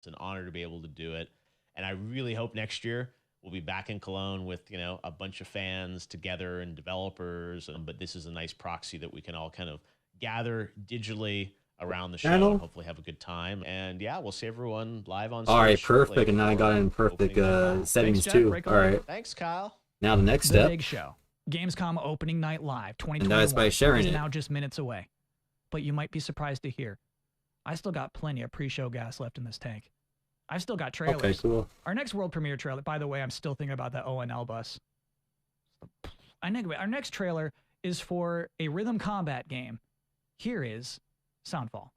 It's an honor to be able to do it. And I really hope next year we'll be back in Cologne with, a bunch of fans together and developers. But this is a nice proxy that we can all kind of gather digitally around the show and hopefully have a good time. And yeah, we'll see everyone live on stage. All right, shortly perfect. And now I got it in perfect settings Thanks, too. All right. Thanks, Kyle. Now the next The step. big show. Gamescom opening night live 2021 And that's by sharing is it. now just minutes away. But you might be surprised to hear, I still got plenty of pre-show gas left in this tank. I've still got trailers. Okay, cool. Our next world premiere trailer, by the way, I'm still thinking about that ONL bus. Anyway, our next trailer is for a rhythm combat game. Here is Soundfall.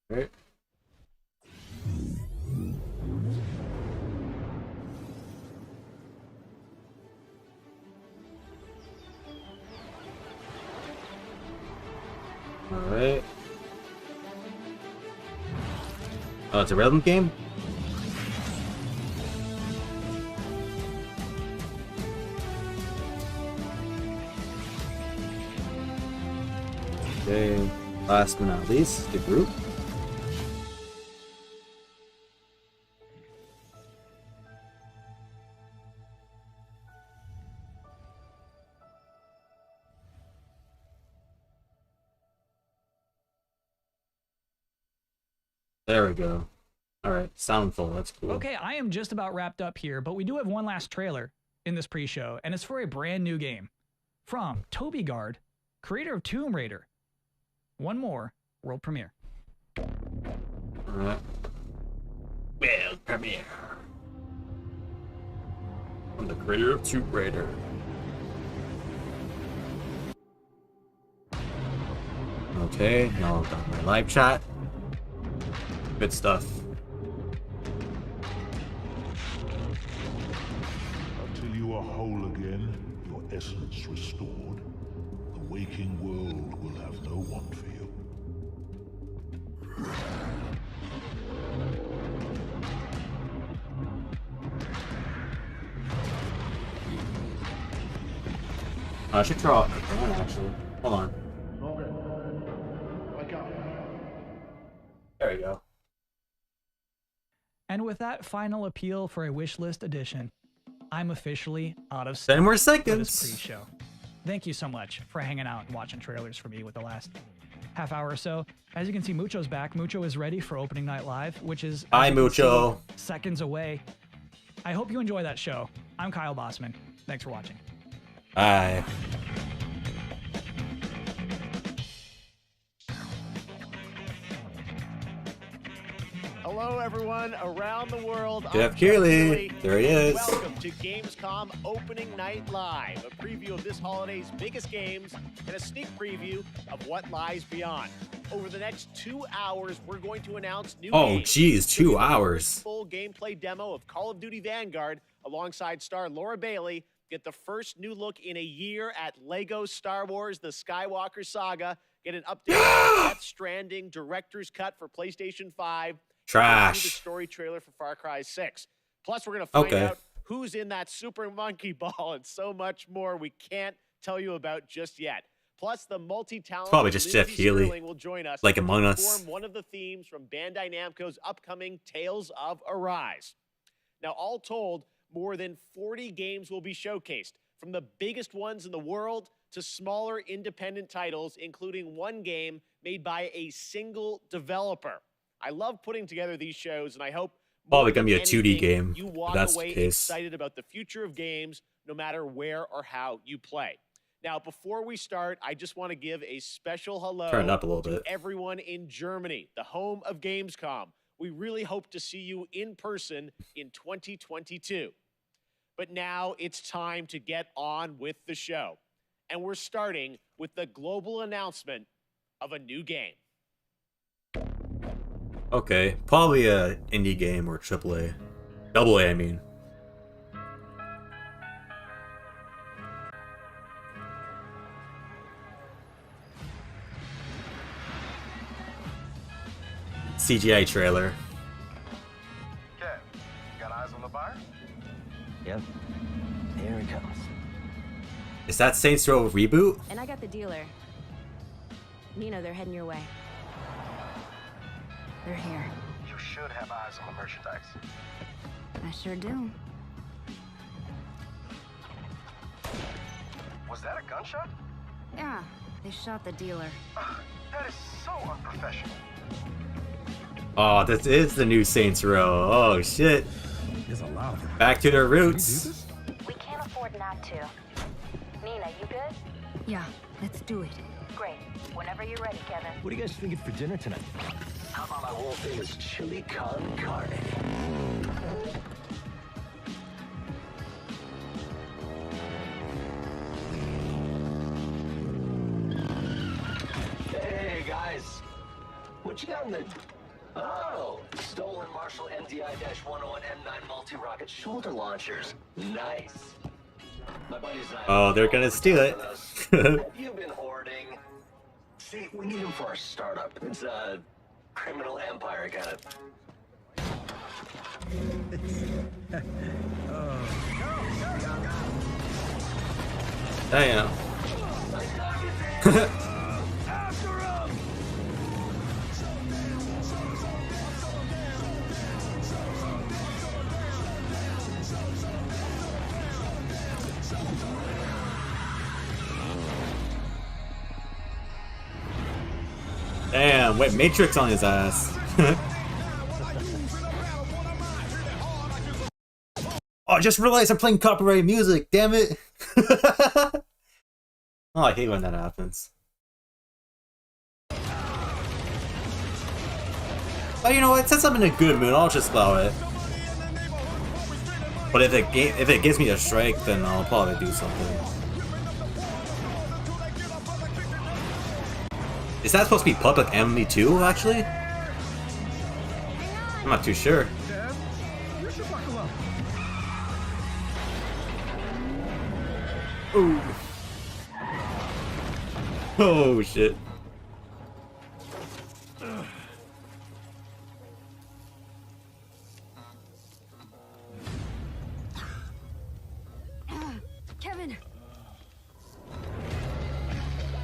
Right. All right. Oh, it's a rhythm game? Okay, last but not least, the group. There we go. Alright, Soundful, that's cool. Okay, I am just about wrapped up here, but we do have one last trailer in this pre-show, and it's for a brand new game from Toby Gard, creator of Tomb Raider. One more world premiere. Alright. World premiere. I'm the creator of Tomb Raider. Okay, now I've got my live chat. Good stuff. Until you are whole again, your essence restored, the waking world will have no want for you. I should try. Hold on, actually. Hold on. There we go. And with that final appeal for a wish list edition, I'm officially out of 10 more for seconds. this pre-show. Thank you so much for hanging out and watching trailers for me with the last half hour or so. As you can see, Mucho's back. Mucho is ready for opening night live, which is Hi, as you can Mucho. see, seconds away. I hope you enjoy that show. I'm Kyle Bossman. Thanks for watching. Bye. Hello, everyone around the world. Jeff I'm Keighley. There he is. Welcome to Gamescom Opening Night Live, a preview of this holiday's biggest games and a sneak preview of what lies beyond. Over the next 2 hours, we're going to announce new Oh, games. geez, 2 including the hours. first full gameplay demo of Call of Duty Vanguard alongside star Laura Bailey. Get the first new look in a year at Lego Star Wars The Skywalker Saga. Get an update on Death Stranding Director's Cut for PlayStation 5. Trash. The story trailer for Far Cry 6. Plus, we're going to find Okay. out who's in that super monkey ball and so much more we can't tell you about just yet. Plus, the multi-talented Probably just Jeff Lindsay Healy, Sterling will join us like to Among Us. perform one of the themes from Bandai Namco's upcoming Tales of Arise. Now, all told, more than 40 games will be showcased, from the biggest ones in the world to smaller independent titles, including one game made by a single developer. I love putting together these shows, and I hope Probably more gonna be than a 2D anything, game, you if walk that's the away case. excited about the future of games, no matter where or how you play. Now, before we start, I just want to give a special hello Turn it up a little to bit. everyone in Germany, the home of Gamescom. We really hope to see you in person in 2022. But now it's time to get on with the show. And we're starting with the global announcement of a new game. Okay, probably a indie game or AAA. Double A, I mean. CGI trailer. Kev, got eyes on the buyer? Yep. Here it comes. It Is that Saints Row reboot? And I got the dealer. Nina, they're heading your way. They're here. You should have eyes on the merchandise. I sure do. Was that a gunshot? Yeah, they shot the dealer. That is so unprofessional. Oh, this is the new Saints Row. Oh shit. There's a lot of them. Back to their Can we do roots. this? We can't afford not to. Nina, you good? Yeah, let's do it. Great. Whenever you're ready, Kevin. What are you guys thinking for dinner tonight? How about my world famous chili con carne? Hey guys, what you got in the? Oh, stolen Marshall MDI-101 M9 multi-rocket shoulder launchers. Nice. My buddies and I. Oh, they're gonna steal it. Have you been hoarding? See, we need them for our startup. It's a criminal empire kind of. Damn. Damn, wait, Matrix on his ass. Oh, I just realized I'm playing copyrighted music, damn it. Oh, I hate when that happens. But you know what, since I'm in a good mood, I'll just allow it. But if it gives me a strike, then I'll probably do something. Is that supposed to be Public Enemy 2, actually? I'm not too sure. Ooh. Oh shit. Kevin!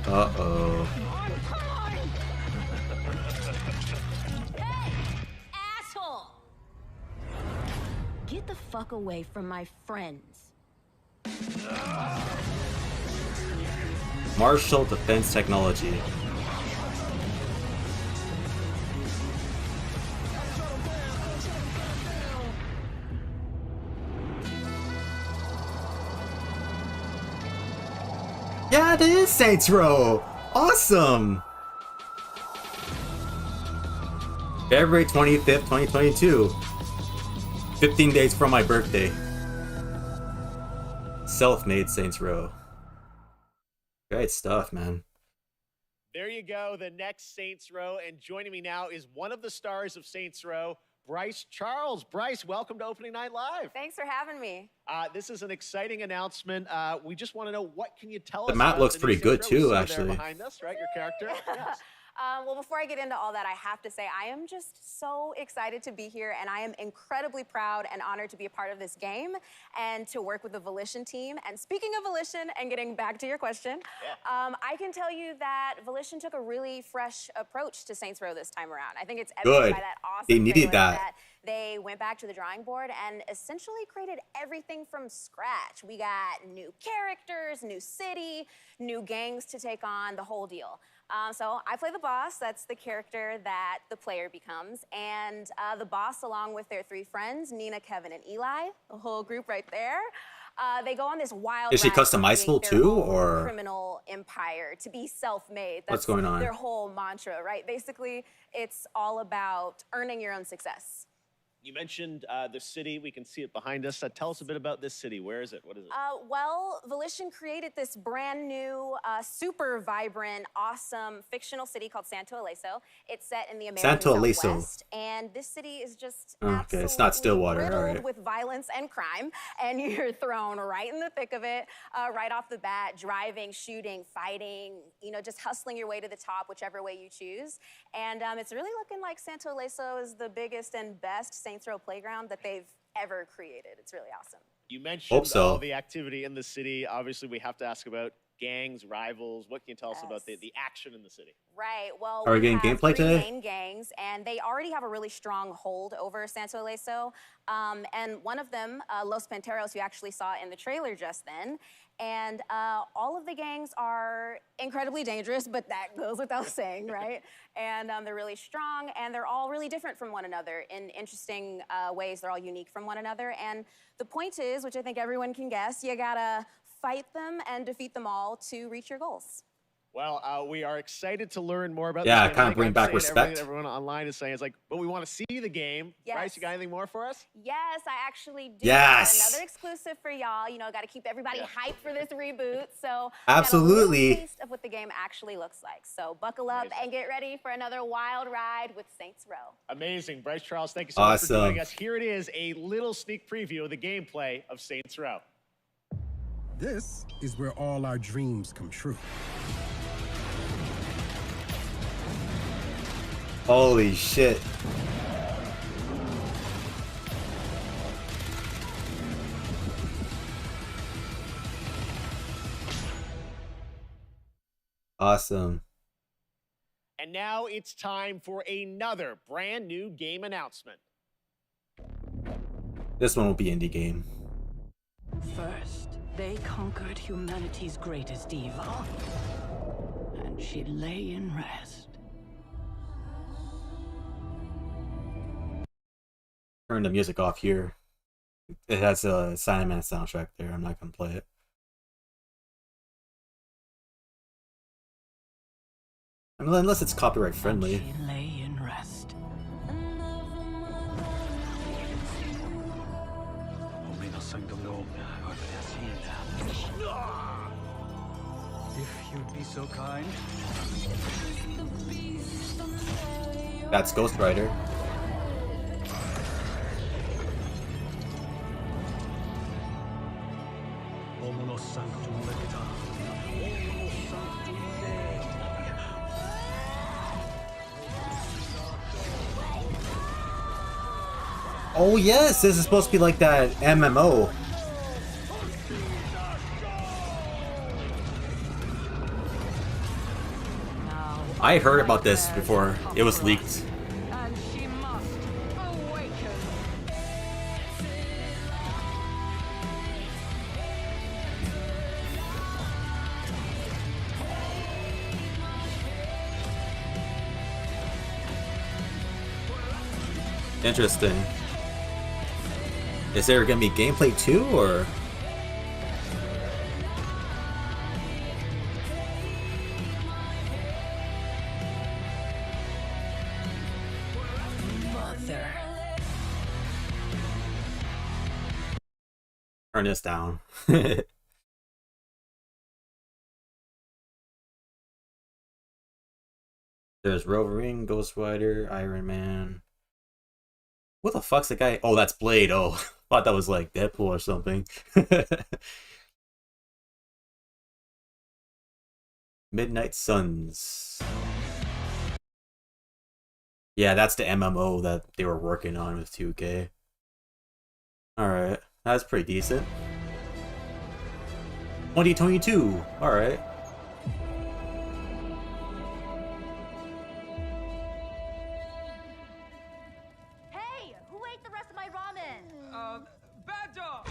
Uh-oh. Hey! Asshole! Get the fuck away from my friends. Marshall Defense Technology. Yeah, it is Saints Row! Awesome! February 25th, 2022. 15 days from my birthday. Self-made Saints Row. Great stuff, man. There you go, the next Saints Row. And joining me now is one of the stars of Saints Row, Bryce Charles. Bryce, welcome to Opening Night Live. Thanks for having me. This is an exciting announcement. We just want to know, what can you tell us? The map about looks the new pretty good Saints Row? too, We see actually. there behind us, right? Your character. Yes. Well, before I get into all that, I have to say I am just so excited to be here, and I am incredibly proud and honored to be a part of this game and to work with the Volition team. And speaking of Volition, and getting back to your question, I can tell you that Volition took a really fresh approach to Saints Row this time around. I think it's evident Good. by that awesome They needed trailer that. they went back to the drawing board and essentially created everything from scratch. We got new characters, new city, new gangs to take on, the whole deal. So I play the boss. That's the character that the player becomes. And the boss, along with their three friends, Nina, Kevin, and Eli, the whole group right there, they go on this wild Is she ride to customizable create their too, own or criminal empire, to be self-made. what's going on? Their whole mantra, right? Basically, it's all about earning your own success. You mentioned the city. We can see it behind us. Tell us a bit about this city. Where is it? What is it? Well, Volition created this brand new, super vibrant, awesome fictional city called Santo Ileso. It's set in the American Santo Ileso. Southwest, and this city is just Okay, it's not Stillwater, riddled all right. with violence and crime, and you're thrown right in the thick of it, right off the bat, driving, shooting, fighting, you know, just hustling your way to the top, whichever way you choose. And it's really looking like Santo Ileso is the biggest and best Saints Row playground that they've ever created. It's really awesome. You mentioned Hope so. all the activity in the city. Obviously, we have to ask about gangs, rivals. What can you tell us about the action in the city? Right. Well, Are we getting have gameplay three today? main gangs, and they already have a really strong hold over Santo Ileso. And one of them, Los Panteros, you actually saw in the trailer just then. And all of the gangs are incredibly dangerous, but that goes without saying, right? And they're really strong, and they're all really different from one another in interesting ways. They're all unique from one another. And the point is, which I think everyone can guess, you gotta fight them and defeat them all to reach your goals. Well, we are excited to learn more about Yeah, this game. kind of Like bring I'm back saying, respect. Everyone online is saying, it's like, but we want to see the game. Yes. Bryce, you got anything more for us? Yes, I actually do. Yes. Got another exclusive for y'all. You know, got to keep everybody hyped for this reboot. So Absolutely. got a little taste of what the game actually looks like. So buckle up and get ready for another wild ride with Saints Row. Amazing. Bryce Charles, thank you so much for Awesome. joining us. Here it is, a little sneak preview of the gameplay of Saints Row. This is where all our dreams come true. Holy shit. Awesome. And now it's time for another brand new game announcement. This one will be indie game. First, they conquered humanity's greatest evil, and she lay in rest. Turn the music off here. It has a Simon soundtrack there. I'm not gonna play it. I mean, unless it's copyright friendly. And she lay in rest. If you'd be so kind. That's Ghost Rider. Oh yes, this is supposed to be like that MMO. I heard about this before it was leaked. And she must awaken. Interesting. Is there gonna be gameplay too, or? Mother. Turn this down. There's Wolverine, Ghost Rider, Iron Man. What the fuck's the guy? Oh, that's Blade. Oh, I thought that was like Deadpool or something. Midnight Suns. Yeah, that's the MMO that they were working on with 2K. Alright, that's pretty decent. 2022. Alright. Hey, who ate the rest of my ramen? Bad dog!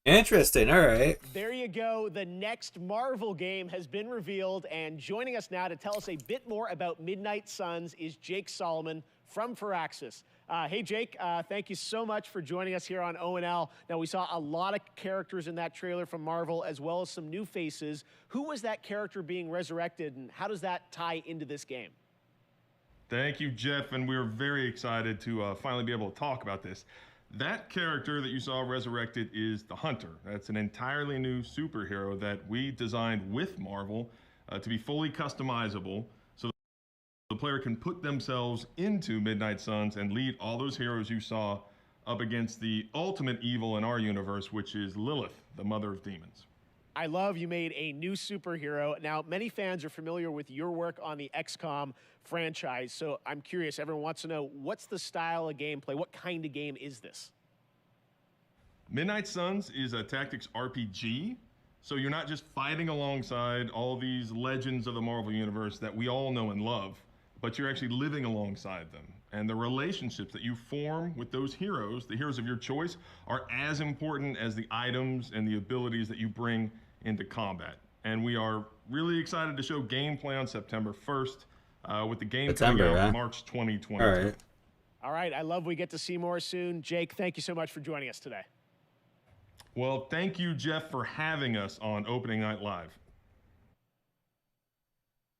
Interesting, alright. There you go. The next Marvel game has been revealed, and joining us now to tell us a bit more about Midnight Suns is Jake Solomon from Firaxis. Hey, Jake, thank you so much for joining us here on ONL. Now, we saw a lot of characters in that trailer from Marvel, as well as some new faces. Who was that character being resurrected, and how does that tie into this game? Thank you, Jeff, and we're very excited to finally be able to talk about this. That character that you saw resurrected is the Hunter. That's an entirely new superhero that we designed with Marvel to be fully customizable, so the player can put themselves into Midnight Suns and lead all those heroes you saw up against the ultimate evil in our universe, which is Lilith, the mother of demons. I love you made a new superhero. Now, many fans are familiar with your work on the XCOM franchise, so I'm curious, everyone wants to know, what's the style of gameplay? What kind of game is this? Midnight Suns is a tactics RPG, so you're not just fighting alongside all these legends of the Marvel Universe that we all know and love, but you're actually living alongside them. And the relationships that you form with those heroes, the heroes of your choice, are as important as the items and the abilities that you bring into combat. And we are really excited to show gameplay on September 1st with the game coming out March 2022. All right, I love we get to see more soon. Jake, thank you so much for joining us today. Well, thank you, Jeff, for having us on Opening Night Live.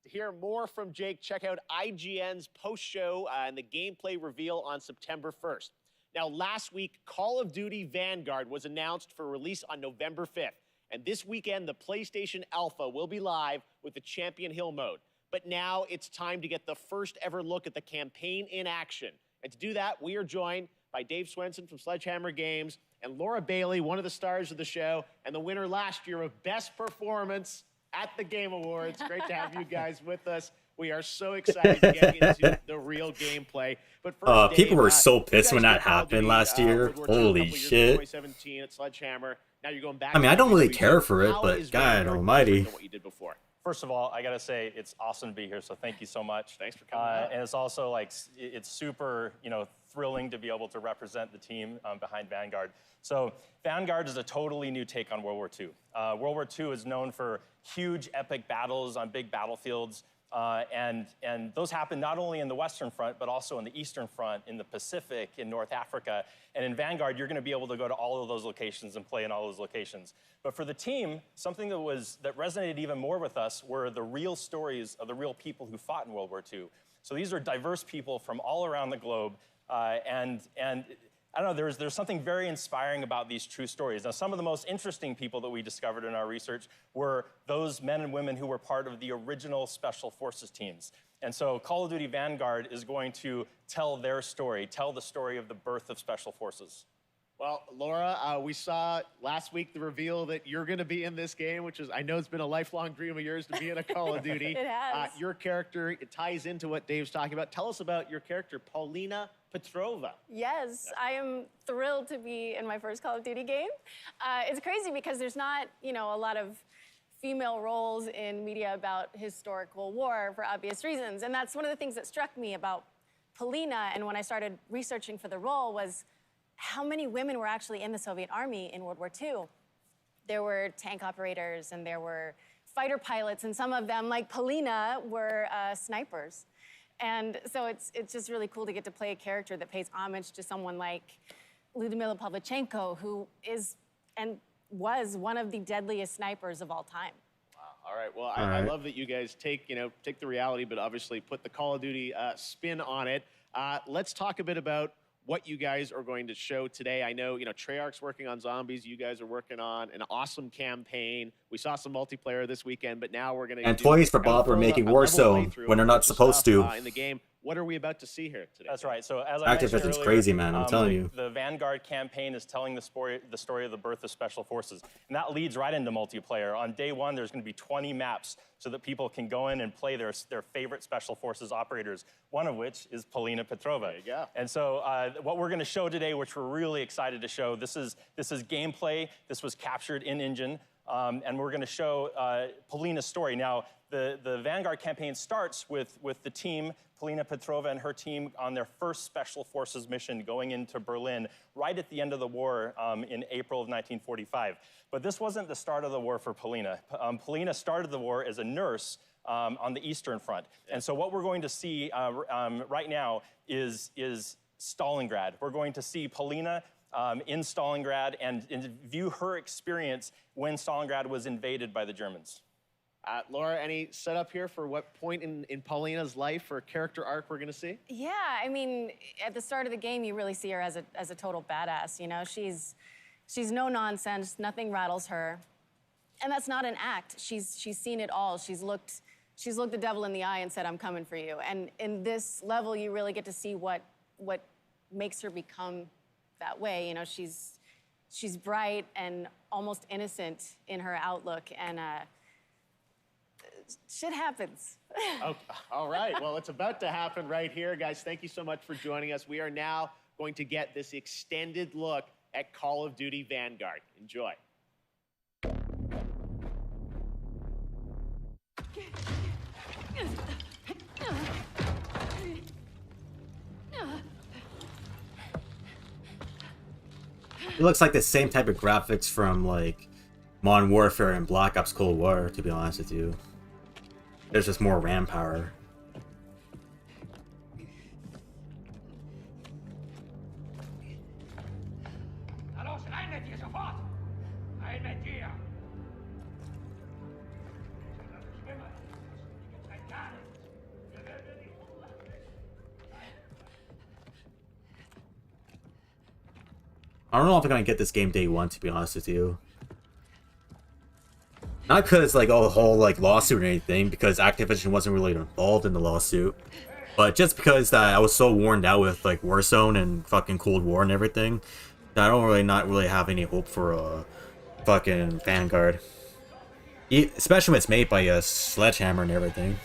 To hear more from Jake, check out IGN's post-show and the gameplay reveal on September 1st. Now, last week, Call of Duty Vanguard was announced for release on November 5th. And this weekend, the PlayStation Alpha will be live with the Champion Hill mode. But now it's time to get the first ever look at the campaign in action. And to do that, we are joined by Dave Swenson from Sledgehammer Games and Laura Bailey, one of the stars of the show and the winner last year of Best Performance at the Game Awards. Great to have you guys with us. We are so excited to get into the real gameplay. But first, people Dave, were so pissed when that happened last year. Holy shit. 2017 at Sledgehammer. Now you're going back. I mean, I don't really care for it, but God almighty. What you did before. First of all, I gotta say it's awesome to be here. So thank you so much. Thanks for coming out. And it's also like it's super, thrilling to be able to represent the team behind Vanguard. So Vanguard is a totally new take on World War II. World War II is known for huge, epic battles on big battlefields. And those happen not only in the Western Front, but also in the Eastern Front, in the Pacific, in North Africa. And in Vanguard, you're going to be able to go to all of those locations and play in all those locations. But for the team, something that resonated even more with us were the real stories of the real people who fought in World War II. So these are diverse people from all around the globe. And I don't know, there's something very inspiring about these true stories. Now, some of the most interesting people that we discovered in our research were those men and women who were part of the original Special Forces teams. And so Call of Duty Vanguard is going to tell their story, tell the story of the birth of Special Forces. Well, Laura, we saw last week the reveal that you're going to be in this game, which is, I know it's been a lifelong dream of yours to be in a Call of Duty. It has. Your character, it ties into what Dave's talking about. Tell us about your character, Paulina Petrova. Yes, I am thrilled to be in my first Call of Duty game. It's crazy because there's not, a lot of female roles in media about historical war for obvious reasons. And that's one of the things that struck me about Paulina, and when I started researching for the role, was how many women were actually in the Soviet Army in World War II. There were tank operators and there were fighter pilots, and some of them, like Paulina, were snipers. And so it's just really cool to get to play a character that pays homage to someone like Lyudmila Pavlichenko, who is and was one of the deadliest snipers of all time. Wow. All right. Well, I love that you guys take the reality, but obviously put the Call of Duty spin on it. Let's talk a bit about what you guys are going to show today. I know, Treyarch's working on zombies. You guys are working on an awesome campaign. We saw some multiplayer this weekend, but now we're going to And Toys for Bob are making Warzone when they're not supposed to. In the game. What are we about to see here today? That's right. So as I mentioned Activision's earlier, crazy, man. I'm telling you. The Vanguard campaign is telling the story of the birth of Special Forces. And that leads right into multiplayer. On day one, there's going to be 20 maps so that people can go in and play their favorite Special Forces operators, one of which is Paulina Petrova. There you go. And so what we're going to show today, which we're really excited to show, this is gameplay. This was captured in engine. And we're going to show Paulina's story. Now, the Vanguard campaign starts with the team, Paulina Petrova and her team, on their first Special Forces mission going into Berlin right at the end of the war in April of 1945. But this wasn't the start of the war for Paulina. Paulina started the war as a nurse on the Eastern Front. And so what we're going to see right now is Stalingrad. We're going to see Paulina in Stalingrad and view her experience when Stalingrad was invaded by the Germans. Laura, any setup here for what point in Paulina's life or character arc we're going to see? Yeah, I mean, at the start of the game, you really see her as a total badass. She's no nonsense. Nothing rattles her, and that's not an act. She's seen it all. She's looked the devil in the eye and said, "I'm coming for you." And in this level, you really get to see what makes her become that way. she's bright and almost innocent in her outlook, and shit happens. Okay. All right. Well, it's about to happen right here. Guys, thank you so much for joining us. We are now going to get this extended look at Call of Duty Vanguard. Enjoy. It looks like the same type of graphics from like Modern Warfare and Black Ops Cold War, to be honest with you. There's just more RAM power. I don't know if I'm gonna get this game day one, to be honest with you. Not because it's like a whole like lawsuit or anything, because Activision wasn't really involved in the lawsuit, but just because I was so worn out with like Warzone and fucking Cold War and everything, that I don't really not really have any hope for fucking Vanguard. Especially when it's made by a Sledgehammer and everything.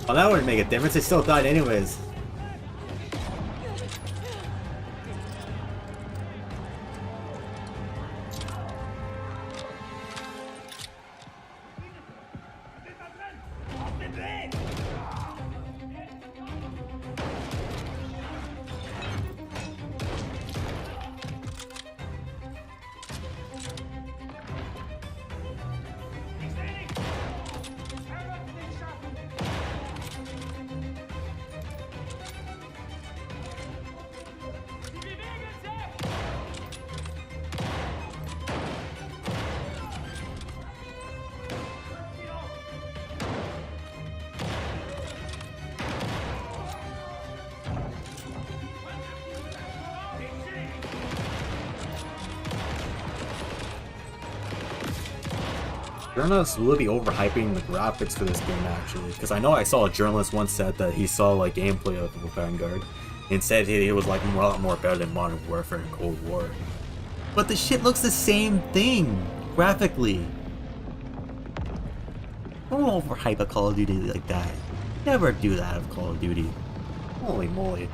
Well, that wouldn't make a difference. They still died anyways. Journalists will be overhyping the graphics for this game actually, because I know I saw a journalist once said that he saw like gameplay of Vanguard and said it was like a lot more better than Modern Warfare and Cold War. But the shit looks the same thing graphically. Don't overhype a Call of Duty like that. Never do that of Call of Duty. Holy moly.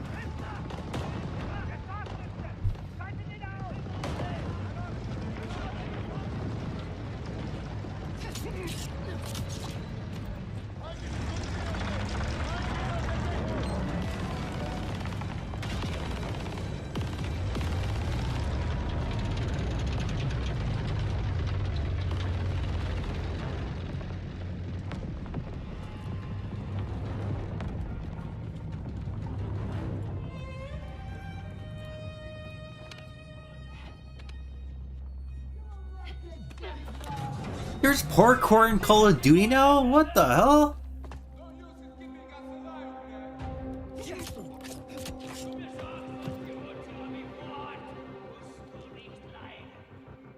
There's parkour in Call of Duty now? What the hell?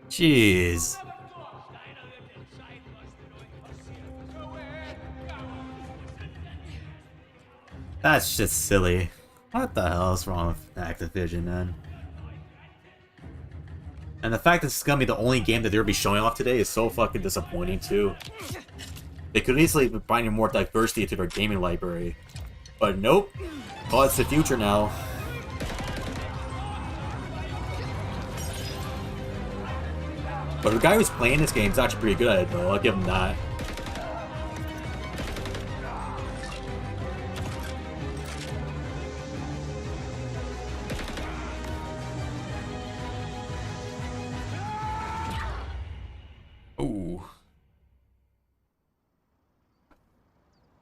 Jeez. That's just silly. What the hell is wrong with Activision, man? And the fact that this is gonna be the only game that they'll be showing off today is so fucking disappointing too. They could easily be finding more diversity to their gaming library. But nope. Well, it's the future now. But the guy who's playing this game is actually pretty good at it though, I'll give him that. Ooh.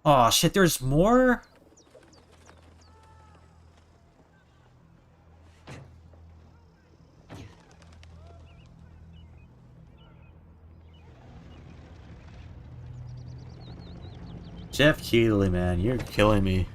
Oh shit, there's more? Jeff Keighley, man, you're killing me.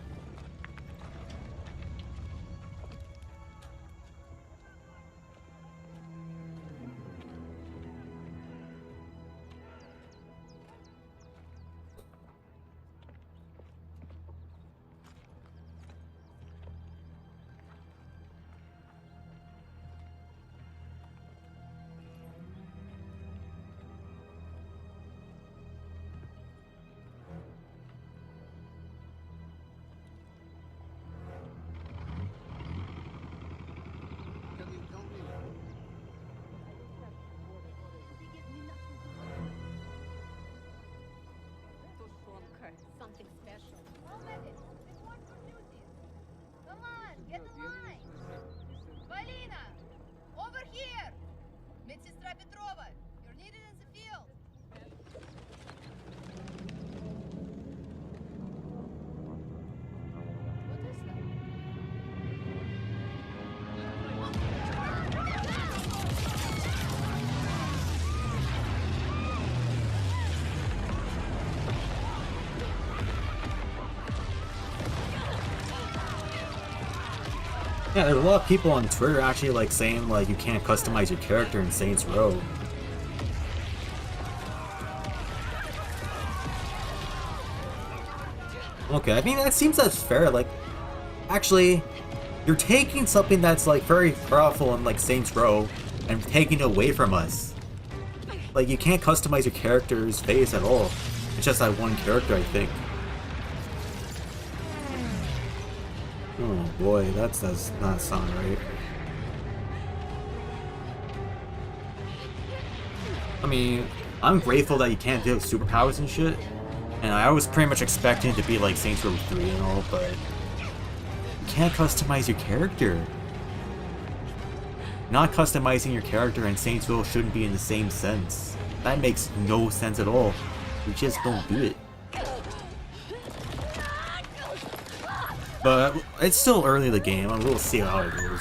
Something special. All medics, report for duty. Come on, get in line. Valina, over here. Медсестра Petrova, you're needed in the field. Yeah, there's a lot of people on Twitter actually like saying like you can't customize your character in Saints Row. Okay, I mean that seems that's fair. Like, actually, you're taking something that's like very powerful in like Saints Row and taking it away from us. Like, you can't customize your character's face at all. It's just that one character, I think. Oh boy, that does not sound right. I mean, I'm grateful that you can't do superpowers and shit. And I was pretty much expecting it to be like Saints Row 3 and all, but you can't customize your character. Not customizing your character and Saints Row shouldn't be in the same sense. That makes no sense at all. You just don't do it. But it's still early in the game, and we'll see how it goes.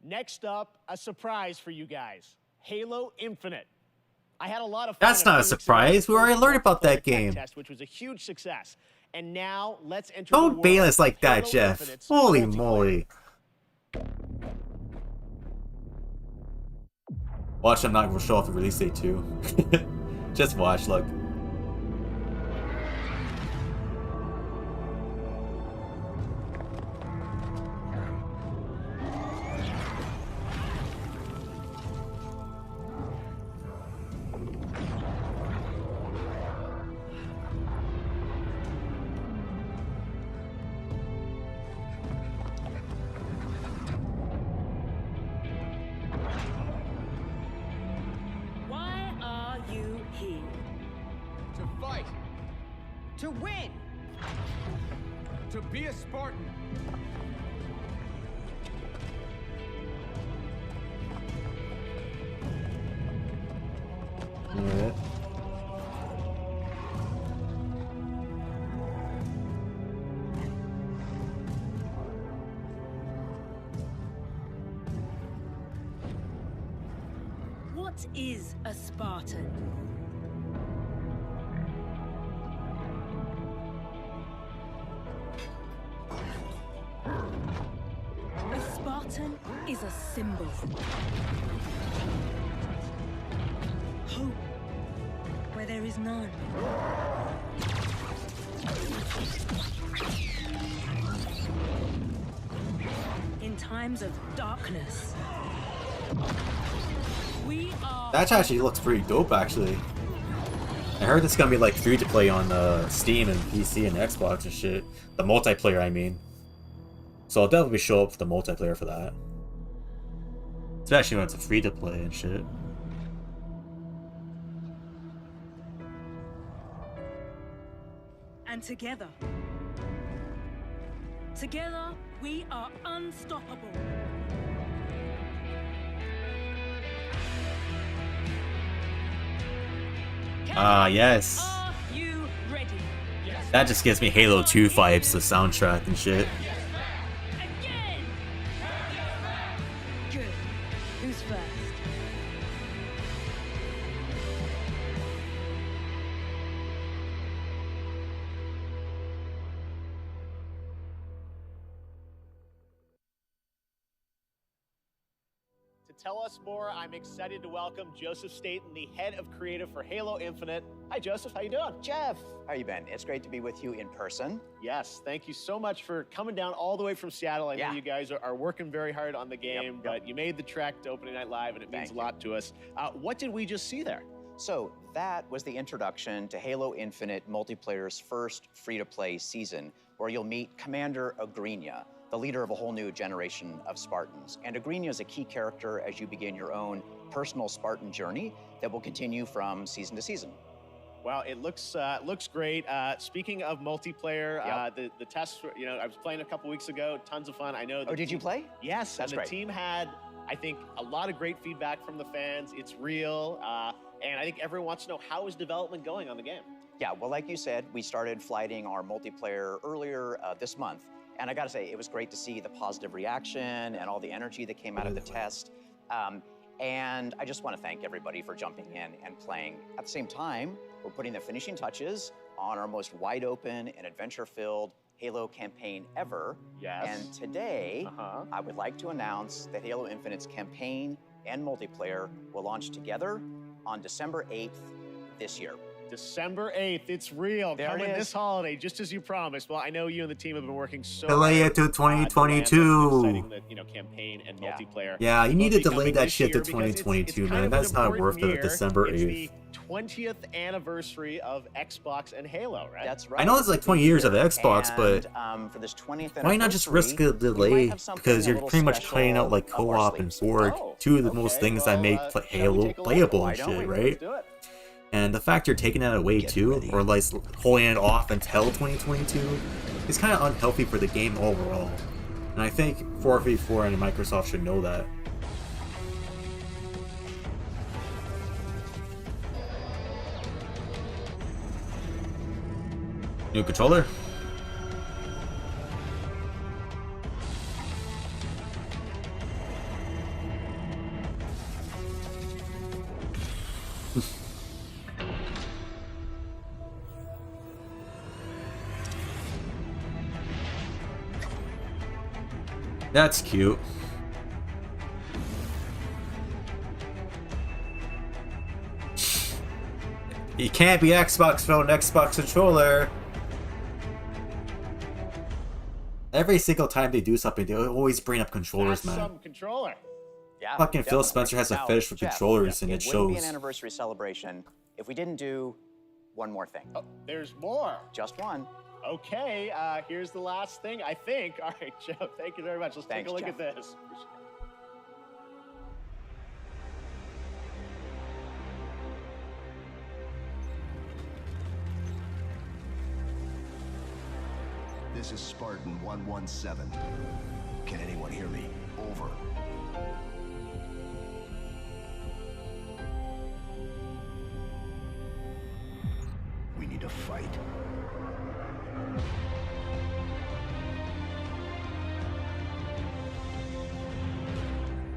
Next up, a surprise for you guys. Halo Infinite. I had a lot of fun. That's not a surprise. We already learned about that game. Test, which was a huge success. And now let's enter Don't bait us like that, Jeff. Holy moly. Watch, I'm not gonna show off the release date too. Just watch, look. Why are you here? To fight. To win! To be a Spartan. Alright. What is a Spartan? A Spartan is a symbol. Hope where there is none. In times of darkness, we are... That actually looks pretty dope, actually. I heard it's gonna be like free to play on Steam and PC and Xbox and shit. The multiplayer, I mean. So I'll definitely show up for the multiplayer for that. Especially when it's a free to play and shit. And together, we are unstoppable. Ah, yes. Are you ready? That just gives me Halo 2 vibes, the soundtrack and shit. Again! Good. Who's first? To tell us more, I'm excited to welcome Joseph Staten, the head of creative for Halo Infinite. Hi, Joseph. How you doing? Jeff, how you been? It's great to be with you in person. Yes, thank you so much for coming down all the way from Seattle. I know you guys are working very hard on the game, but you made the trek to Opening Night Live, and it means a lot to us. What did we just see there? So that was the introduction to Halo Infinite multiplayer's first free-to-play season, where you'll meet Commander Agrinia, the leader of a whole new generation of Spartans. And Agrinia is a key character as you begin your own personal Spartan journey that will continue from season to season. Wow, it looks great. Speaking of multiplayer, the tests, I was playing a couple weeks ago, tons of fun. I know. Oh, did you play? Yes, That's and the great. team had, I think, a lot of great feedback from the fans. It's real, and I think everyone wants to know, how is development going on the game? Yeah, well, like you said, we started flighting our multiplayer earlier this month. And I gotta say, it was great to see the positive reaction and all the energy that came out of the test. And I just want to thank everybody for jumping in and playing. At the same time, we're putting the finishing touches on our most wide open and adventure-filled Halo campaign ever. Yes. And today, I would like to announce that Halo Infinite's campaign and multiplayer will launch together on December 8th this year. December 8th, it's real. There Coming it is. this holiday, just as you promised. Well, I know you and the team have been working so Delay hard. it to 2022. Campaign and multiplayer. Yeah, you need to Will be delay coming that this shit to year because it's 2022, kind man. of That's an not important worth it. year. December 8th. It's the 20th anniversary of Xbox and Halo, right? That's right. I know it's like 20 years of Xbox, but for this 20th why not just risk a anniversary, we might delay? have something Because a you're little pretty much special playing out like up our co-op and sleeves. Forge, two of the most things that make Halo playable and shit, right? And the fact you're taking that away too, or like holding it off until 2022, is kind of unhealthy for the game overall. And I think 4v4 and Microsoft should know that. New controller? That's cute. You can't be Xbox phone, Xbox controller. Every single time they do something, they always bring up controllers, That's man. some controller. Yeah, Fucking Phil definitely. Spencer has a Now, fetish for Jeff, controllers, and it wouldn't be an shows. anniversary celebration if we didn't do one more thing. Oh, there's more. Just one. Okay, here's the last thing, I think. All right, Joe, thank you very much. Let's take a look Jeff. at this. This is Spartan 117. Can anyone hear me? Over. We need to fight.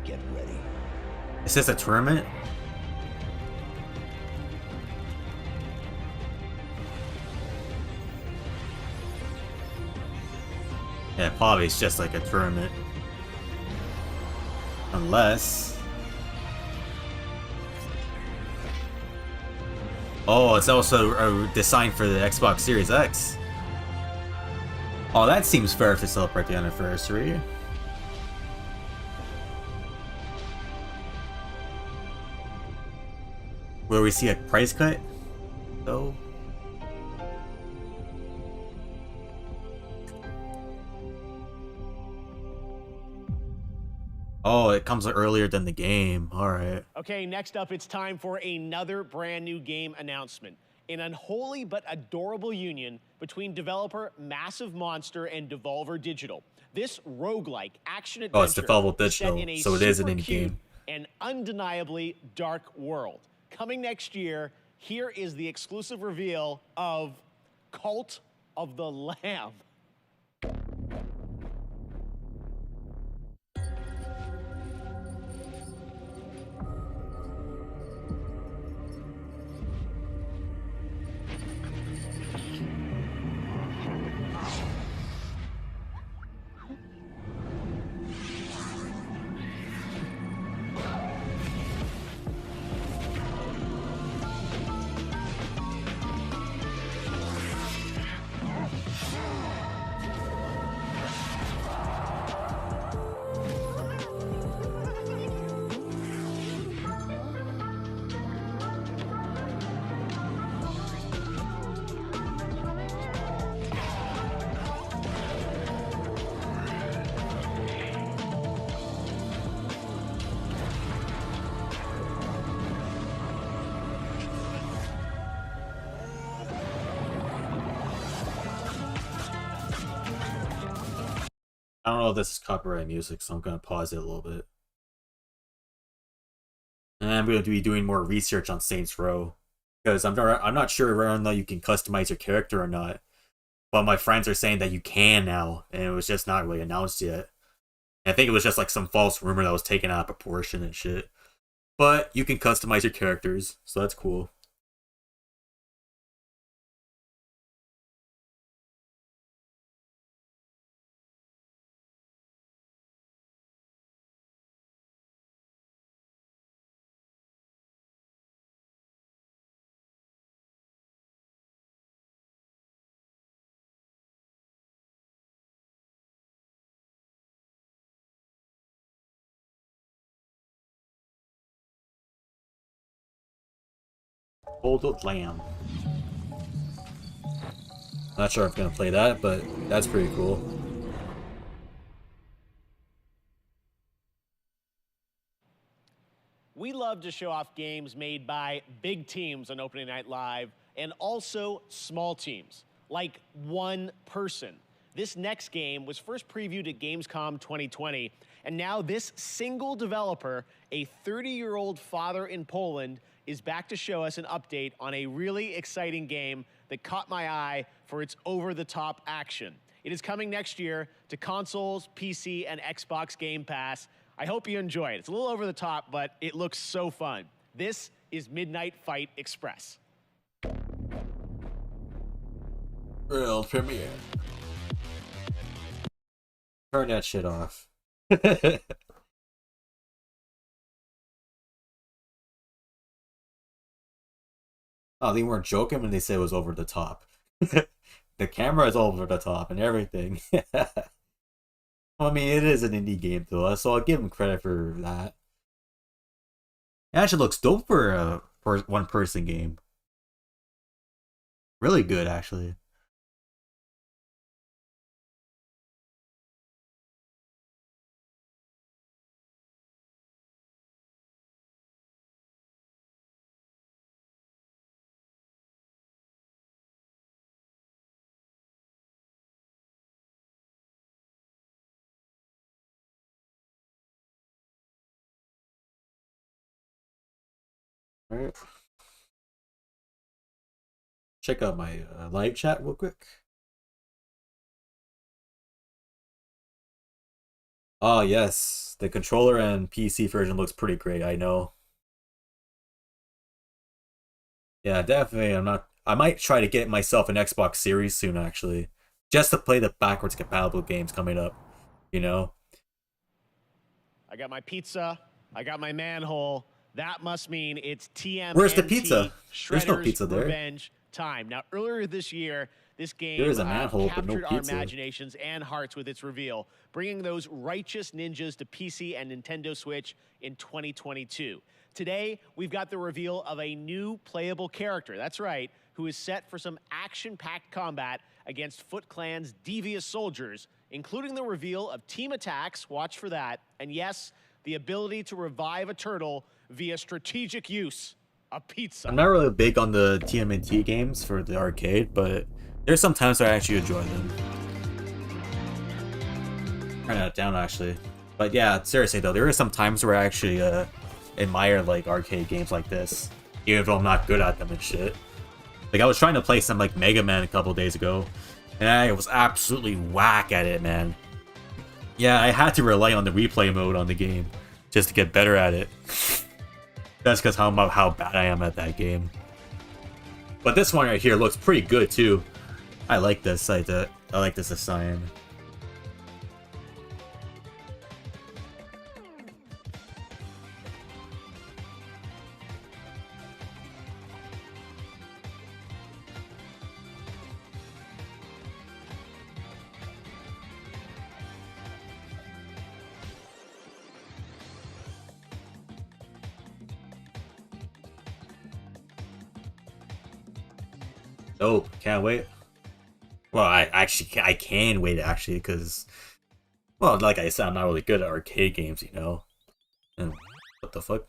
Get ready. Is this a tournament? Yeah, probably it's just like a tournament. Unless... Oh, it's also designed for the Xbox Series X. Oh, that seems fair to celebrate the anniversary. Will we see a price cut? though? Oh, it comes earlier than the game. Alright. Okay, next up, it's time for another brand new game announcement. An unholy but adorable union between developer Massive Monster and Devolver Digital. This roguelike action adventure Oh, it's Devolver is set Digital, in a so it is an super indie cute game. and undeniably dark world. Coming next year, here is the exclusive reveal of Cult of the Lamb. I don't know if this is copyright music, so I'm gonna pause it a little bit. And I'm gonna be doing more research on Saints Row, because I'm not sure whether or not you can customize your character or not. But my friends are saying that you can now, and it was just not really announced yet. And I think it was just like some false rumor that was taken out of proportion and shit. But you can customize your characters, so that's cool. Old Lamb. Not sure if I'm gonna play that, but that's pretty cool. We love to show off games made by big teams on Opening Night Live and also small teams, like one person. This next game was first previewed at Gamescom 2020, and now this single developer, a 30-year-old father in Poland, is back to show us an update on a really exciting game that caught my eye for its over-the-top action. It is coming next year to consoles, PC, and Xbox Game Pass. I hope you enjoy it. It's a little over the top, but it looks so fun. This is Midnight Fight Express. World premiere. Turn that shit off. Oh, they weren't joking when they said it was over the top. The camera is over the top and everything. I mean, it is an indie game though, so I'll give them credit for that. It actually looks dope for a one-person game. Really good, actually. Alright. Check out my live chat real quick. Oh yes, the controller and PC version looks pretty great, I know. Yeah, definitely. I might try to get myself an Xbox Series soon, actually, just to play the backwards compatible games coming up. You know. I got my pizza. I got my manhole. That must mean it's TMNT. Where's the pizza? There's no Shredder's pizza there. Revenge time. Now, earlier this year, this game There is a manhole, but no captured our pizza. imaginations and hearts with its reveal, bringing those righteous ninjas to PC and Nintendo Switch in 2022. Today, we've got the reveal of a new playable character. That's right, who is set for some action-packed combat against Foot Clan's devious soldiers, including the reveal of team attacks, watch for that, and yes, the ability to revive a turtle via strategic use of pizza. I'm not really big on the TMNT games for the arcade, but there's some times where I actually enjoy them. Turn that down, actually. But yeah, seriously though, there are some times where I actually admire like arcade games like this, even though I'm not good at them and shit. Like I was trying to play some like Mega Man a couple days ago, and I was absolutely whack at it, man. Yeah, I had to rely on the replay mode on the game just to get better at it. That's because how bad I am at that game. But this one right here looks pretty good too. I like this. I like this design. Oh, can't wait. Well, I can wait actually because, well, like I said, I'm not really good at arcade games, you know. And what the fuck?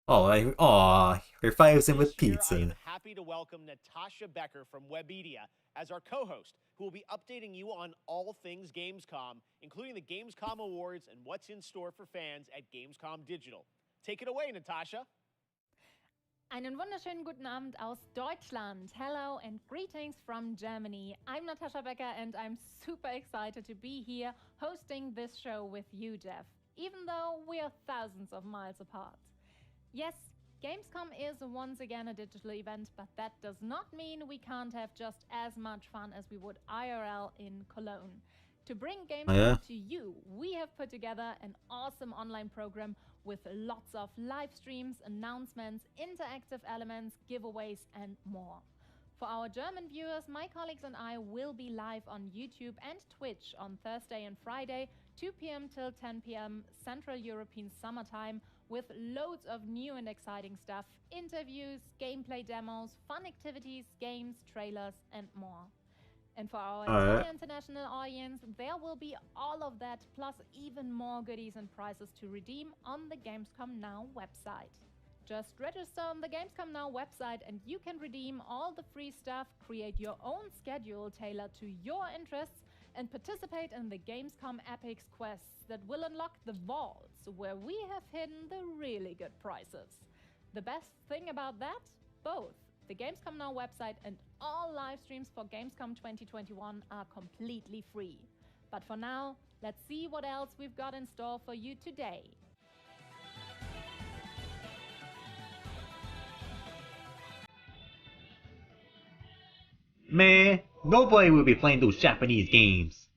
Oh, your five's in with pizza. I am happy to welcome Natasha Becker from Webedia as our co-host, who will be updating you on all things Gamescom, including the Gamescom Awards and what's in store for fans at Gamescom Digital. Take it away, Natasha. Einen wunderschönen guten Abend aus Deutschland. Hello and greetings from Germany. I'm Natasha Becker and I'm super excited to be here hosting this show with you, Jeff, even though we are thousands of miles apart. Yes, Gamescom is once again a digital event, but that does not mean we can't have just as much fun as we would IRL in Cologne. To bring Gamescom to you, we have put together an awesome online program with lots of live streams, announcements, interactive elements, giveaways, and more. For our German viewers, my colleagues and I will be live on YouTube and Twitch on Thursday and Friday, 2 p.m. till 10 p.m. Central European Summertime, with loads of new and exciting stuff, interviews, gameplay demos, fun activities, games, trailers, and more. And for our entire international audience, there will be all of that, plus even more goodies and prizes to redeem on the Gamescom Now website. Just register on the Gamescom Now website and you can redeem all the free stuff, create your own schedule tailored to your interests, and participate in the Gamescom Epics quests that will unlock the vaults where we have hidden the really good prizes. The best thing about that? Both the Gamescom Now website and all live streams for Gamescom 2021 are completely free. But for now, let's see what else we've got in store for you today. Man, nobody will be playing those Japanese games.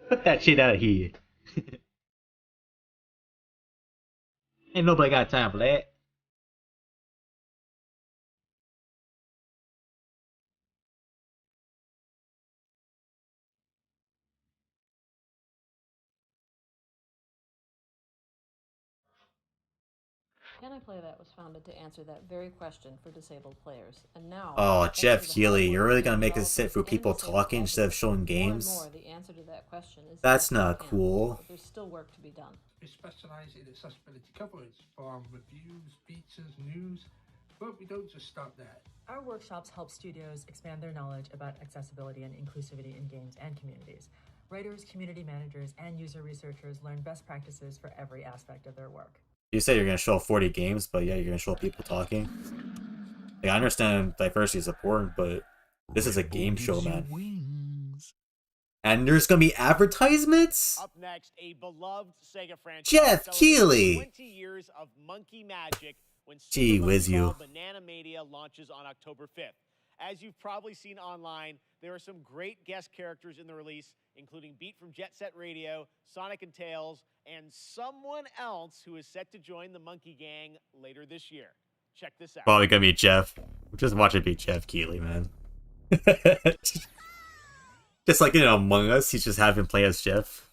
Put that shit out of here. Ain't nobody got time for that. Can I Play That was founded to answer that very question for disabled players, and now. Oh, thanks Jeff to the Keighley, hard you're work really of gonna make us developers sit through and people disabled talking instead of advocates, showing more and games? more, the answer to that question is That's yes, not we can, cool. but there's still work to be done. We specialise in accessibility coverage from reviews, features, news, but we don't just stop there. Our workshops help studios expand their knowledge about accessibility and inclusivity in games and communities. Writers, community managers, and user researchers learn best practices for every aspect of their work. You say you're gonna show 40 games, but yeah, you're gonna show people talking. Like, I understand diversity is important, but this is a game show, man. And there's gonna be advertisements? Up next, a beloved Sega franchise. Jeff Keighley! 20 years of monkey magic when Gee Super whiz Monkey you. Ball Banana Mania launches on October 5th. As you've probably seen online, there are some great guest characters in the release, including Beat from Jet Set Radio, Sonic and Tails, and someone else who is set to join the Monkey Gang later this year. Check this out. Probably gonna be Jeff. Just watch it be Jeff Keighley, man. Just like in Among Us, he's just having play as Jeff.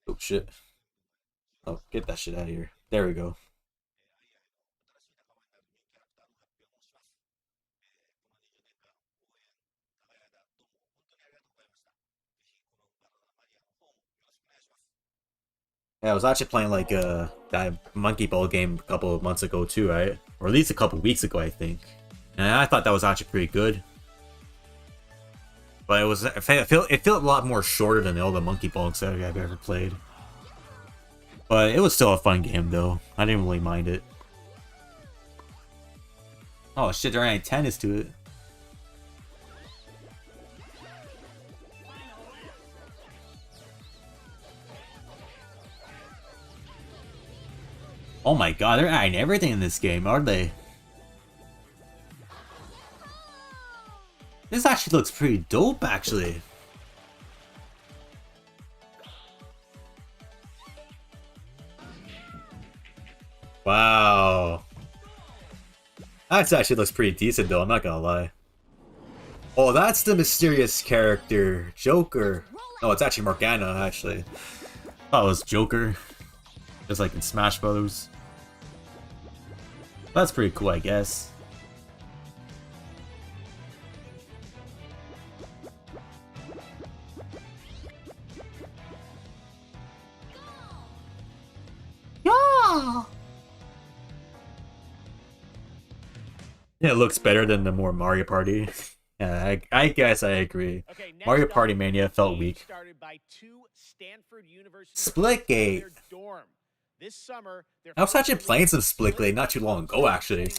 Oh shit. Oh, get that shit out of here. There we go. Yeah, I was actually playing like that Monkey Ball game a couple of months ago too, right? Or at least a couple weeks ago, I think. And I thought that was actually pretty good. But it felt a lot more shorter than all the Monkey Ball games I've ever played. But it was still a fun game though. I didn't really mind it. Oh shit, there ain't tennis to it. Oh my god, they're adding everything in this game, aren't they? This actually looks pretty dope, actually. Wow. That actually looks pretty decent, though, I'm not gonna lie. Oh, that's the mysterious character, Joker. Oh, it's actually Morgana, actually. Oh, it was Joker. Just like in Smash Brothers. That's pretty cool, I guess. Yeah. It looks better than the more Mario Party. Yeah, I guess I agree. Okay, Mario Party Mania felt weak. Started by two Stanford University Splitgate. dorm. This summer, I was actually playing some Splitgate not too long ago, actually.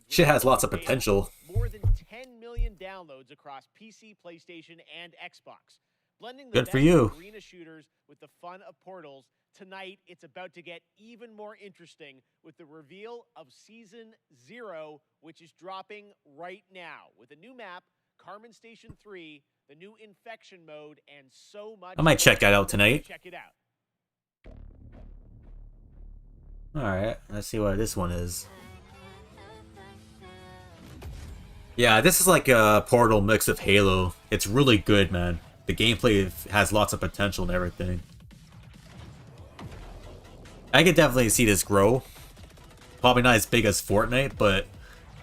Shit has lots of potential. More than 10 million downloads across PC, PlayStation, and Xbox. Blending the Good for best you. of arena shooters with the fun of Portals, tonight it's about to get even more interesting with the reveal of Season 0, which is dropping right now. With a new map, Carmen Station 3, the new Infection mode, and so much I might more. check that out tonight. Check it out. Alright, let's see what this one is. Yeah, this is like a Portal mix of Halo. It's really good, man. The gameplay has lots of potential and everything. I could definitely see this grow. Probably not as big as Fortnite, but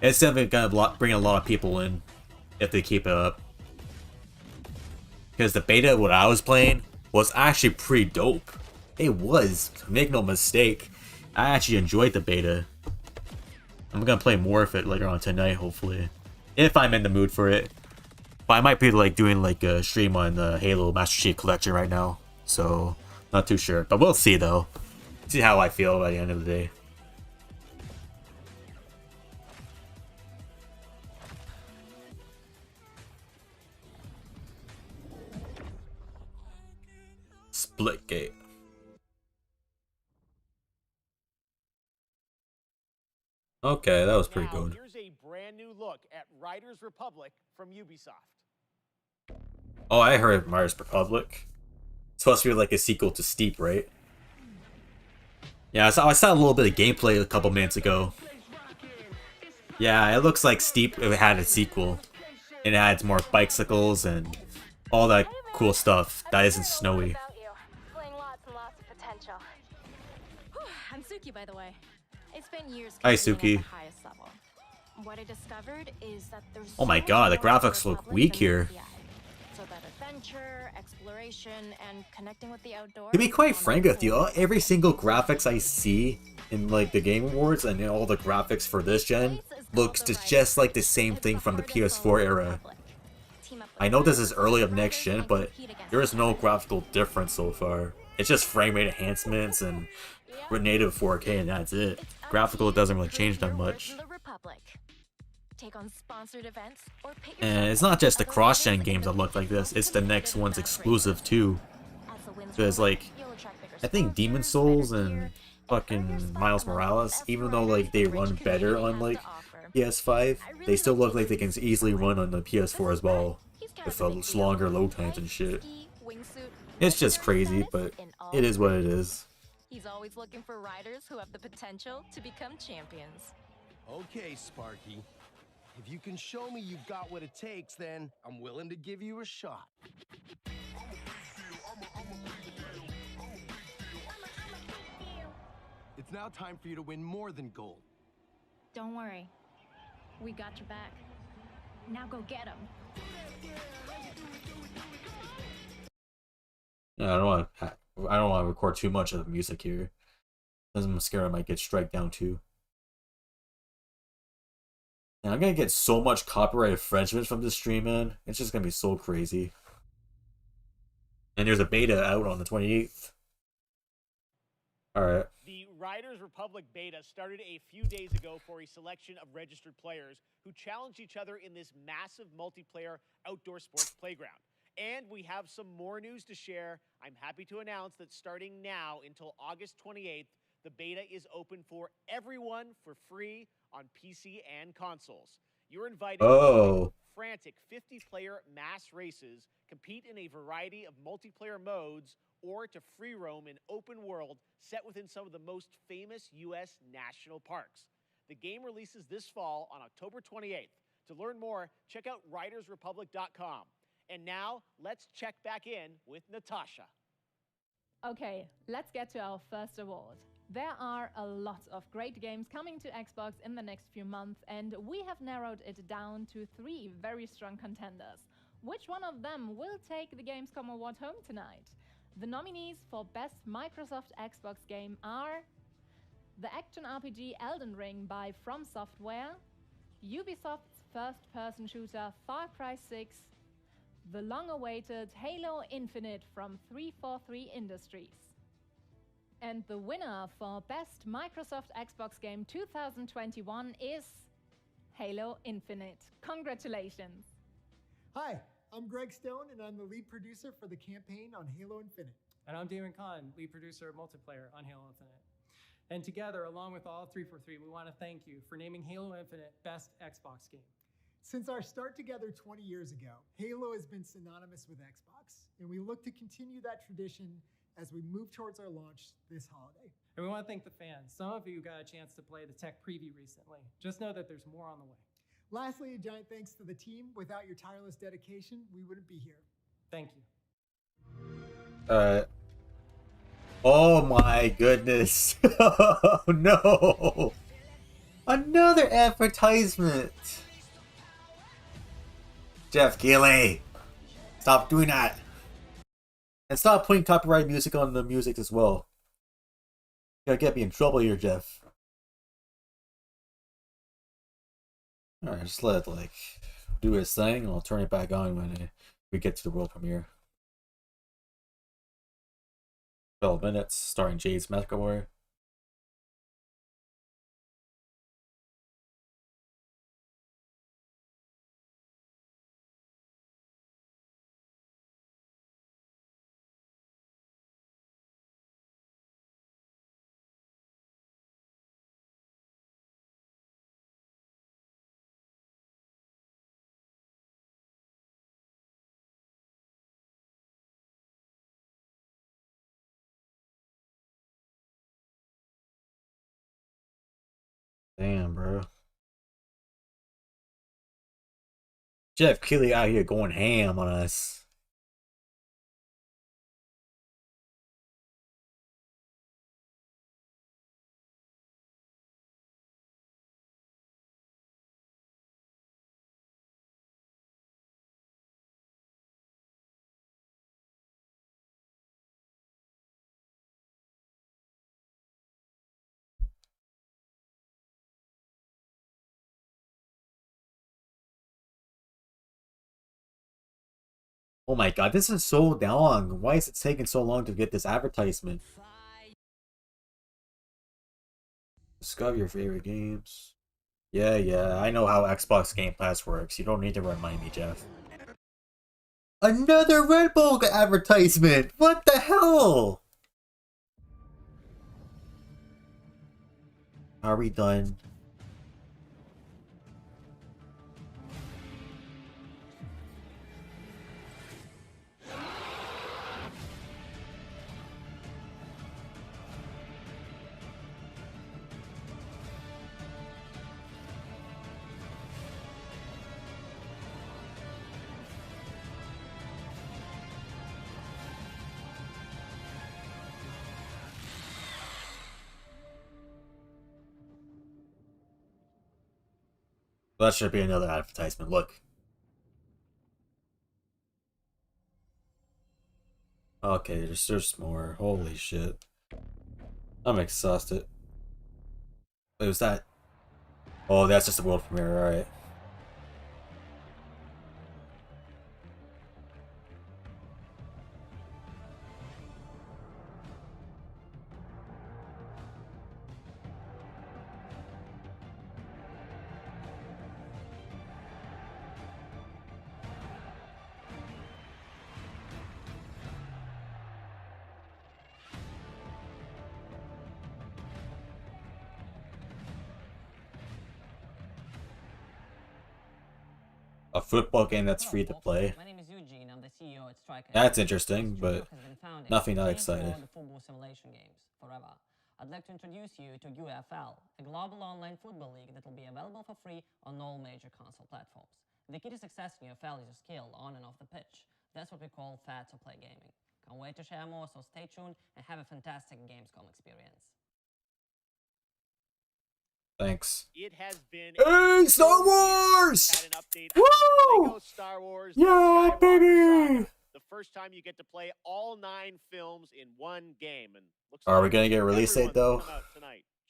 it's definitely gonna bring a lot of people in if they keep it up. Because the beta, what I was playing, was actually pretty dope. It was, make no mistake. I actually enjoyed the beta. I'm gonna play more of it later on tonight, hopefully. If I'm in the mood for it. But I might be like doing like a stream on the Halo Master Chief Collection right now. So, not too sure. But we'll see though. See how I feel by the end of the day. Splitgate. Okay, that was pretty Now, good. here's a brand new look at Riders Republic from Ubisoft. Oh, I heard Riders Republic. It's supposed to be like a sequel to Steep, right? Yeah, I saw a little bit of gameplay a couple minutes ago. Yeah, it looks like Steep had a sequel. It adds more bicycles and all that cool stuff that isn't snowy. Displaying lots and lots of potential. I'm Suki, by the way. I spent years Hi, competing Suki. at the highest level. What I discovered is that there's Oh my so much god, the more to graphics look Republic weak than here. meets the eye. So that adventure, exploration, and connecting with the outdoors. To be quite frank with you, every single graphics I see in like the Game Awards and all the graphics for this gen looks just like the same thing from the PS4 era. I know this is early of next gen, but there is no graphical difference so far. It's just frame rate enhancements and native 4K and that's it. Graphical doesn't really change that much. Take on sponsored events or pit And it's not just the cross-gen games that look like this, it's the next one's exclusive too. Because like, I think Demon Souls and fucking Miles Morales, even though like they run better on like PS5, they still look like they can easily run on the PS4 as well, with longer load times and shit. It's just crazy, but it is what it is. He's always looking for riders who have the potential to become champions. Okay, Sparky. If you can show me you've got what it takes, then I'm willing to give you a shot. It's now time for you to win more than gold. Don't worry. We got your back. Now go get him. Yeah, I don't want to record too much of the music here. I'm scared I might get strike down too. And I'm gonna get so much copyright infringement from this stream, man. It's just gonna be so crazy. And there's a beta out on the 28th. Alright. The Riders Republic beta started a few days ago for a selection of registered players who challenged each other in this massive multiplayer outdoor sports playground. And we have some more news to share. I'm happy to announce that starting now until August 28th, the beta is open for everyone for free on PC and consoles. You're invited to frantic 50-player mass races, compete in a variety of multiplayer modes, or to free roam an open world set within some of the most famous U.S. national parks. The game releases this fall on October 28th. To learn more, check out ridersrepublic.com. And now, let's check back in with Natasha. Okay, let's get to our first award. There are a lot of great games coming to Xbox in the next few months, and we have narrowed it down to 3 very strong contenders. Which one of them will take the Gamescom award home tonight? The nominees for Best Microsoft Xbox Game are the action RPG Elden Ring by From Software, Ubisoft's first-person shooter Far Cry 6, the long-awaited Halo Infinite from 343 Industries. And the winner for Best Microsoft Xbox Game 2021 is Halo Infinite. Congratulations! Hi, I'm Greg Stone, and I'm the lead producer for the campaign on Halo Infinite. And I'm Damon Kahn, lead producer of multiplayer on Halo Infinite. And together, along with all 343, we want to thank you for naming Halo Infinite Best Xbox Game. Since our start together 20 years ago, Halo has been synonymous with Xbox, and we look to continue that tradition as we move towards our launch this holiday. And we want to thank the fans. Some of you got a chance to play the tech preview recently. Just know that there's more on the way. Lastly, a giant thanks to the team. Without your tireless dedication, we wouldn't be here. Thank you. Oh my goodness. Oh no. Another advertisement. Jeff Keighley. Stop doing that. And stop putting copyright music on the music as well. You're gonna get me in trouble here, Jeff. Alright, just let it, like, do its thing, and I'll turn it back on when we get to the world premiere. 12 minutes, starring Jade's McAvoy. Damn, bro. Jeff Keighley out here going ham on us. Oh my god, this is so long. Why is it taking so long to get this advertisement? Discover your favorite games. Yeah, I know how Xbox Game Pass works. You don't need to remind me, Jeff. Another Red Bull advertisement! What the hell? Are we done? That should be another advertisement. Look. Okay, there's more. Holy shit. I'm exhausted. Wait, was that? Oh, that's just a world premiere, alright. A football game that's free to play. My name is Eugene. I'm the CEO at Striker. That's interesting, but nothing that exciting. The football simulation games forever. I'd like to introduce you to UFL, a global online football league that will be available for free on all major console platforms. The key to success in UFL is your skill on and off the pitch. That's what we call fair to play gaming. Can't wait to share more, so stay tuned and have a fantastic Gamescom experience. Thanks. It has been Star Wars! Had an update Woo! on Lego Star Wars. Yeah, baby! The first time you get to play all 9 films in one game, and looks Are we like gonna get a release date though?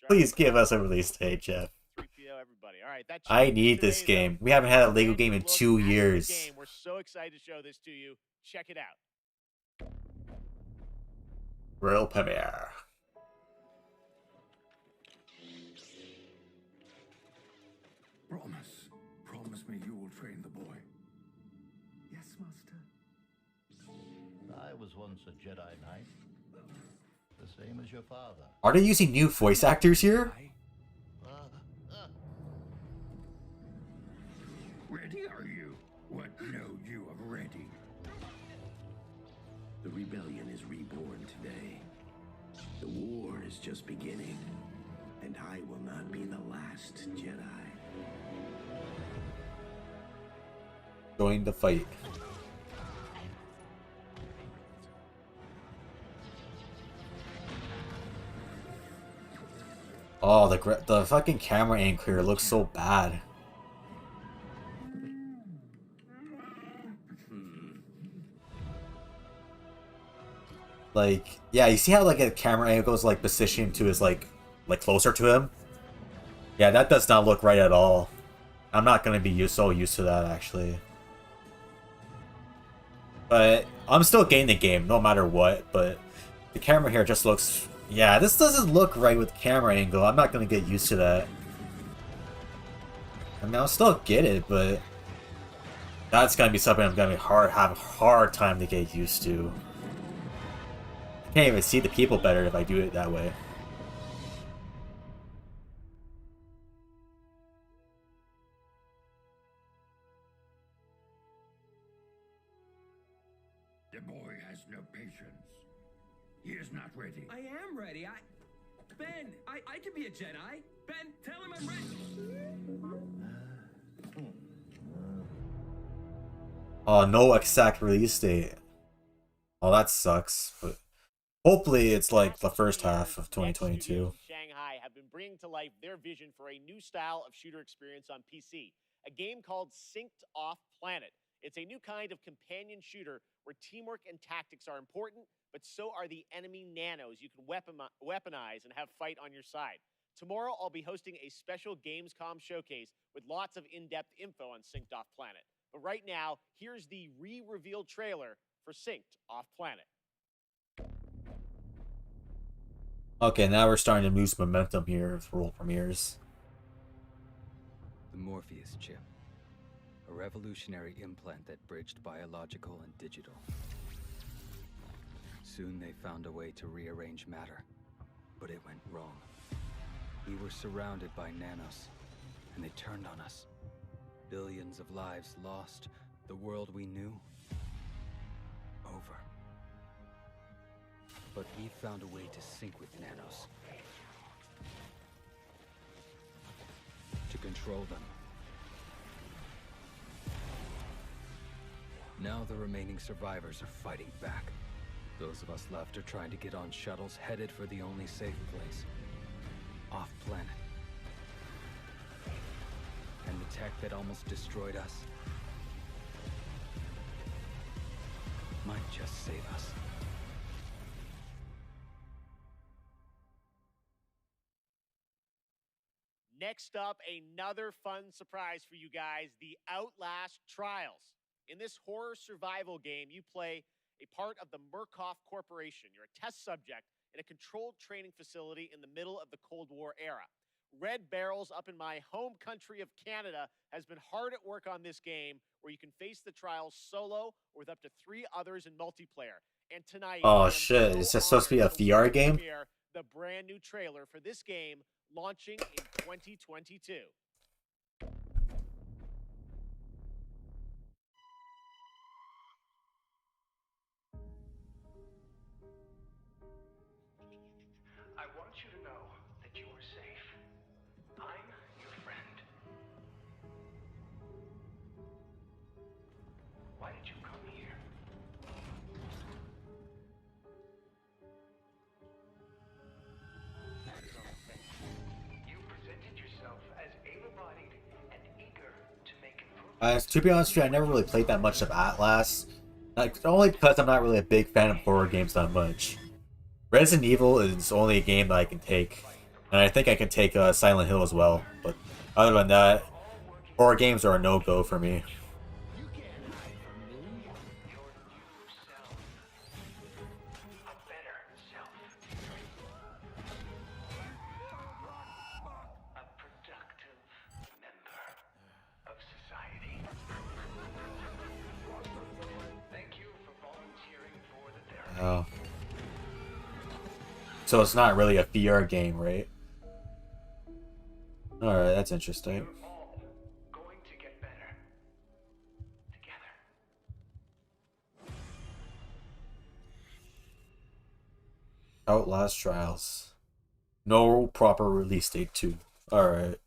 Please give us a release date, Jeff. 3PO everybody. All right, that I need this game. We haven't had a Lego game in 2 years. We're so excited to show this to you. Check it out. World premiere. Promise me you will train the boy. Yes, Master. I was once a Jedi Knight. The same as your father. Are they using new voice actors here? Ready are you? What know you of ready? The rebellion is reborn today. The war is just beginning. And I will not be the last Jedi. Join the fight. Oh, the fucking camera angle here looks so bad. Like, yeah, you see how like a camera angle is like positioned to his like closer to him? Yeah, that does not look right at all. I'm not gonna be so used to that actually. But I'm still getting the game no matter what, but the camera here just looks... Yeah, this doesn't look right with the camera angle. I'm not gonna get used to that. I mean, I'll still get it, but that's gonna be something I'm gonna have a hard time to get used to. I can't even see the people better if I do it that way. The boy has no patience. He is not ready. I am ready. Ben, I can be a Jedi. Ben, tell him I'm ready. No exact release date. Oh, that sucks. But hopefully it's like the first half of Studios 2022. in Shanghai have been bringing to life their vision for a new style of shooter experience on PC, a game called Synced Off Planet. It's a new kind of companion shooter where teamwork and tactics are important, but so are the enemy nanos you can weaponize and have fight on your side. Tomorrow, I'll be hosting a special Gamescom showcase with lots of in-depth info on Synced Off Planet. But right now, here's the re-revealed trailer for Synced Off Planet. Okay, now we're starting to lose momentum here with world premieres. The Morpheus chip. A revolutionary implant that bridged biological and digital. Soon they found a way to rearrange matter, but it went wrong. We were surrounded by nanos, and they turned on us. Billions of lives lost, the world we knew, over. But we found a way to sync with nanos. To control them. Now the remaining survivors are fighting back. Those of us left are trying to get on shuttles headed for the only safe place. Off-planet. And the tech that almost destroyed us might just save us. Next up, another fun surprise for you guys, the Outlast Trials. In this horror survival game, you play a part of the Murkoff Corporation. You're a test subject in a controlled training facility in the middle of the Cold War era. Red Barrels up in my home country of Canada has been hard at work on this game where you can face the trials solo or with up to 3 others in multiplayer. And tonight, Oh shit, is this supposed to be a VR game? The brand new trailer for this game launching in 2022. I want you to know that you are safe. I'm your friend. Why did you come here? You presented yourself as able-bodied and eager to make improvements. To be honest with you, I never really played that much of Atlas. Like, only because I'm not really a big fan of horror games that much. Resident Evil is only a game that I can take. And I think I can take Silent Hill as well. But other than that, horror games are a no-go for me. Oh. So it's not really a VR game, right? Alright, that's interesting. Outlast Trials. No proper release date too. Alright.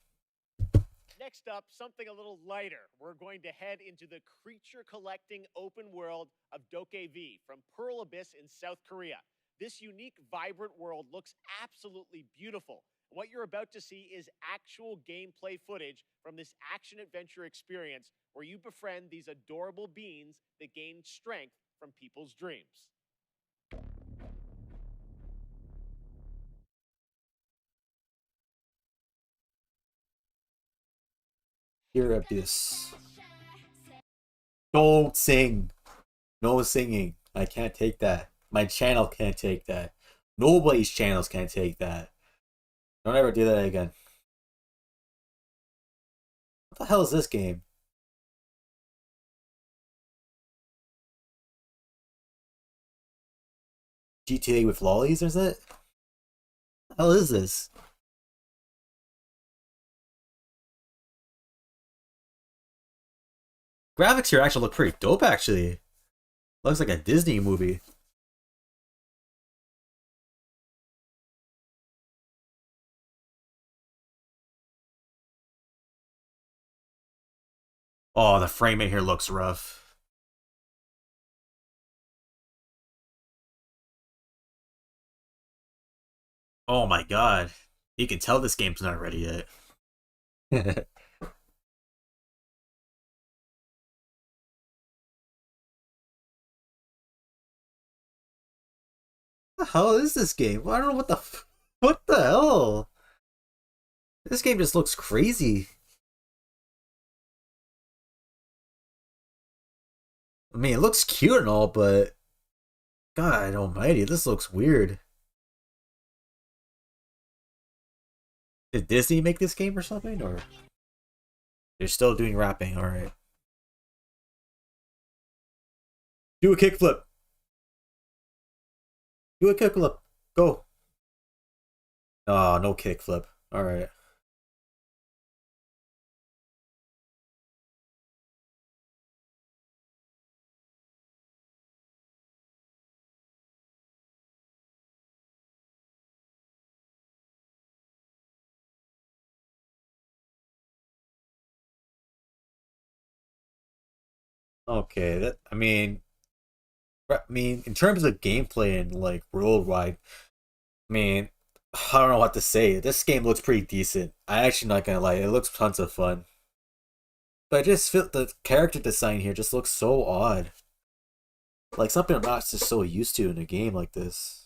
Next up, something a little lighter. We're going to head into the creature-collecting open world of Dokkaevi from Pearl Abyss in South Korea. This unique, vibrant world looks absolutely beautiful. What you're about to see is actual gameplay footage from this action-adventure experience where you befriend these adorable beings that gain strength from people's dreams. Here Abyss. Don't sing. No singing. I can't take that. My channel can't take that. Nobody's channels can't take that. Don't ever do that again. What the hell is this game? GTA with lollies, is it? What the hell is this? Graphics here actually look pretty dope, actually. Looks like a Disney movie. Oh, the frame in here looks rough. Oh my god. You can tell this game's not ready yet. What the hell is this game? I don't know what the hell? This game just looks crazy. I mean, it looks cute and all, but God almighty, this looks weird. Did Disney make this game or something? Or they're still doing rapping, alright. Do a kickflip. Do a kickflip. Go. Oh, no kickflip. Alright. Okay, I mean, in terms of gameplay and like worldwide, I mean, I don't know what to say. This game looks pretty decent. I actually not gonna lie, it looks tons of fun. But I just feel the character design here just looks so odd. Like something I'm not just so used to in a game like this.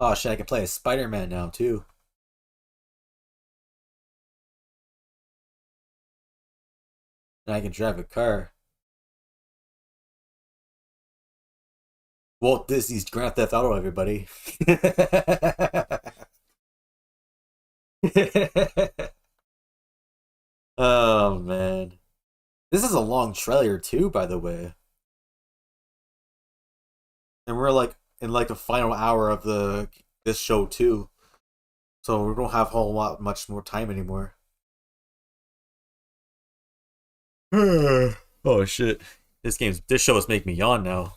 Oh shit, I can play as Spider-Man now too. And I can drive a car. Walt Disney's Grand Theft Auto, everybody. Oh man. This is a long trailer too, by the way. And we're like in like the final hour of this show too. So we don't have a whole lot much more time anymore. Oh shit. This show is making me yawn now.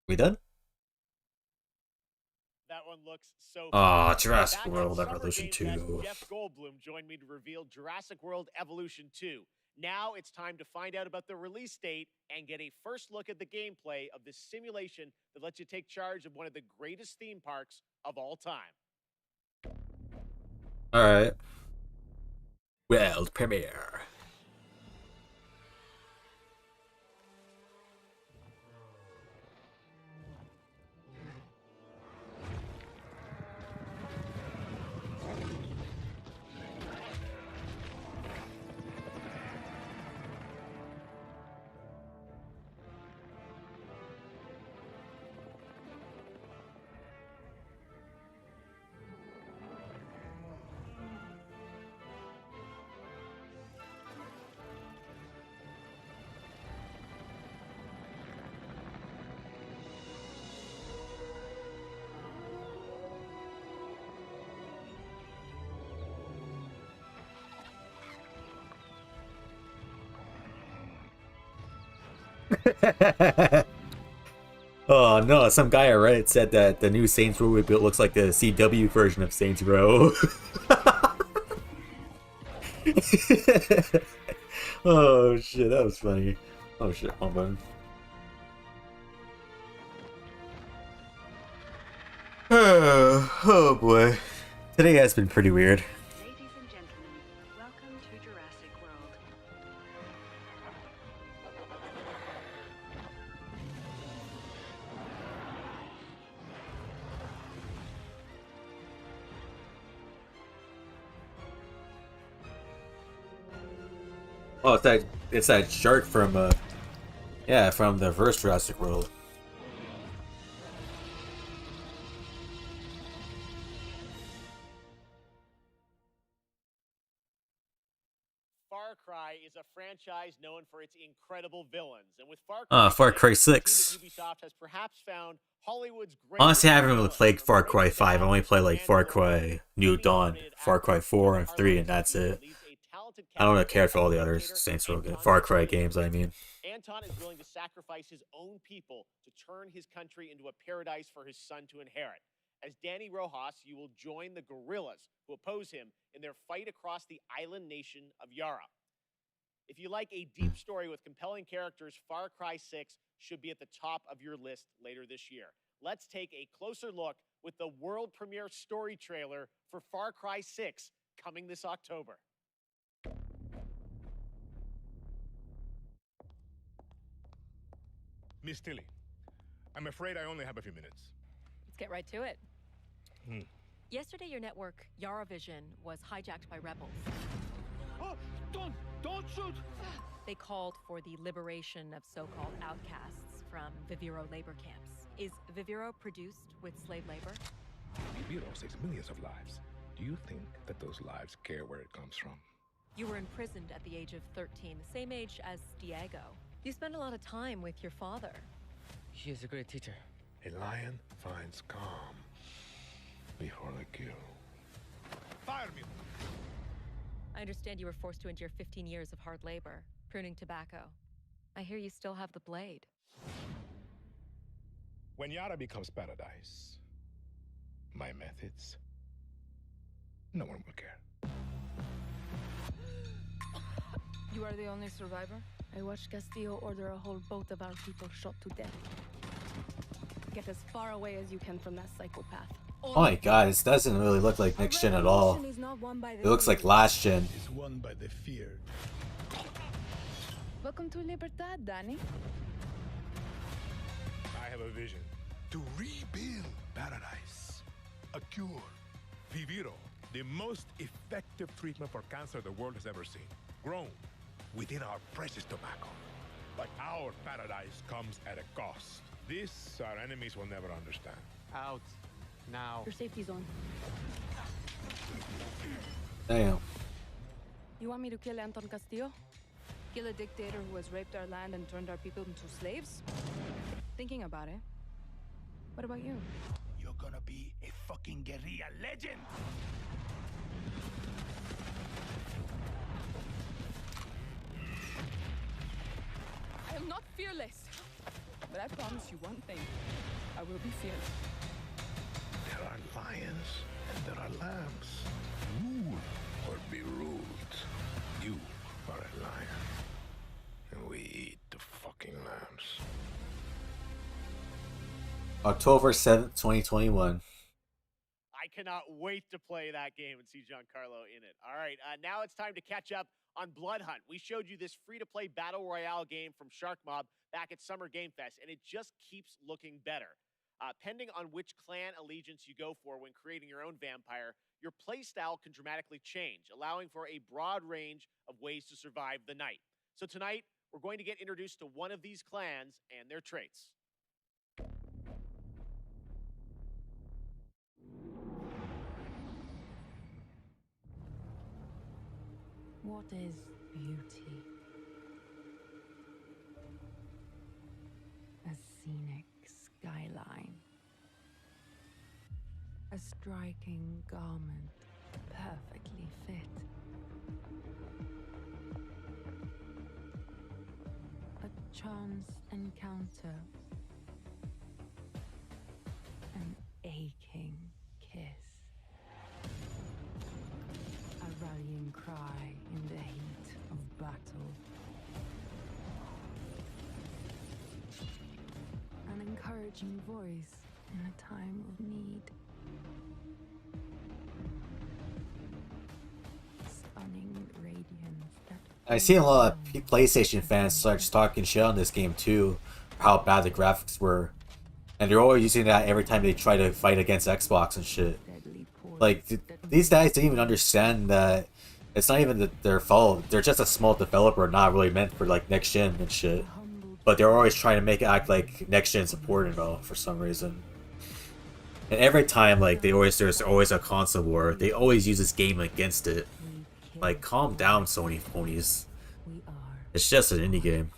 We done? That one looks so Ah, fun. Jurassic Back at World Summer Evolution Games Fest, 2. Jeff Goldblum joined me to reveal Jurassic World Evolution 2. Now it's time to find out about the release date and get a first look at the gameplay of this simulation that lets you take charge of one of the greatest theme parks of all time. Alright. World premiere. Oh no, some guy on Reddit said that the new Saints Row rebuild looks like the CW version of Saints Row. Oh shit, that was funny. Oh shit, hold on. Oh boy. Today has been pretty weird. Ladies and gentlemen, welcome to Jurassic World. Oh, it's that shark from yeah, from the first Jurassic World. Far Cry is a franchise franchise known for its incredible villains. And with Far Far Cry the 6. team at Ubisoft has perhaps found Hollywood's Honestly, I haven't really villains, played from Far the Cry greatest 5. I only played like Far standalone Cry New Dawn, Emmy-nominated Far Cry actor 4 John and 3, and Carlo that's it. leads a talented I don't really cast care of for all the other commentator Saints Row Anton Far Cry Castillo. games, I mean. Anton is willing to sacrifice his own people to turn his country into a paradise for his son to inherit. As Danny Rojas, you will join the guerrillas who oppose him in their fight across the island nation of Yara. If you like a deep story with compelling characters, Far Cry 6 should be at the top of your list later this year. Let's take a closer look with the world premiere story trailer for Far Cry 6 coming this October. Miss Tilly, I'm afraid I only have a few minutes. Let's get right to it. Hmm. Yesterday, your network, Yaravision, was hijacked by rebels. Oh, don't shoot! They called for the liberation of so-called outcasts from Viviro labor camps. Is Viviro produced with slave labor? Viviro saves millions of lives. Do you think that those lives care where it comes from? You were imprisoned at the age of 13, the same age as Diego. You spend a lot of time with your father. He is a great teacher. A lion finds calm before the kill. Fire me! I understand you were forced to endure 15 years of hard labor, pruning tobacco. I hear you still have the blade. When Yara becomes paradise, my methods, no one will care. You are the only survivor? I watched Castillo order a whole boat of our people shot to death. Get as far away as you can from that psychopath. Oh my god, this doesn't really look like next gen at all. It looks like last gen. It's won by the fear. Welcome to Libertad, Danny. I have a vision to rebuild paradise. A cure. Viviro, the most effective treatment for cancer the world has ever seen. Grown within our precious tobacco. But our paradise comes at a cost. This our enemies will never understand. Out. Now. Your safety's on. Damn. You want me to kill Anton Castillo? Kill a dictator who has raped our land and turned our people into slaves? Thinking about it. What about you? You're gonna be a fucking guerrilla legend! I am not fearless. But I promise you one thing. I will be fearless. There are lions and there are lambs. Rule or be ruled. You are a lion. And we eat the fucking lambs. October 7th, 2021. I cannot wait to play that game and see Giancarlo in it. All right, now it's time to catch up on Blood Hunt. We showed you this free-to-play Battle Royale game from Shark Mob back at Summer Game Fest, and it just keeps looking better. Depending on which clan allegiance you go for when creating your own vampire, your playstyle can dramatically change, allowing for a broad range of ways to survive the night. So tonight, we're going to get introduced to one of these clans and their traits. What is beauty? A scenic skyline. A striking garment, perfectly fit. A chance encounter. An aching kiss. A rallying cry in the heat of battle. An encouraging voice in a time of need. Stunning radiance that I've seen a lot of PlayStation fans start talking shit on this game too, how bad the graphics were. And they're always using that every time they try to fight against Xbox and shit. Like, these guys didn't even understand that it's not even their fault. They're just a small developer, not really meant for, like, next gen and shit. But they're always trying to make it act like next gen's important, though, for some reason. And every time, like, there's always a console war, they always use this game against it. Like, calm down, Sony phonies. It's just an indie game.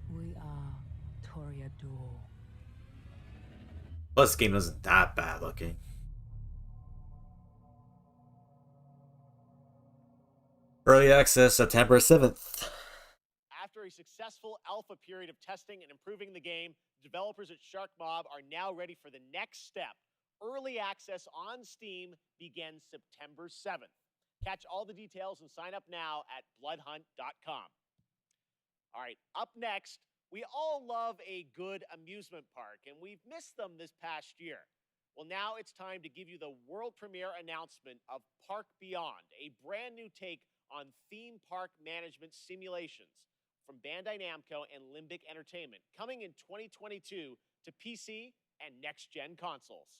We are Toreador. Plus, this game isn't that bad looking. Early access September 7th. After a successful alpha period of testing and improving the game, developers at Shark Mob are now ready for the next step. Early access on Steam begins September 7th. Catch all the details and sign up now at bloodhunt.com. All right, up next, we all love a good amusement park, and we've missed them this past year. Well, now it's time to give you the world premiere announcement of Park Beyond, a brand new take on theme park management simulations from Bandai Namco and Limbic Entertainment, coming in 2022 to PC and next-gen consoles.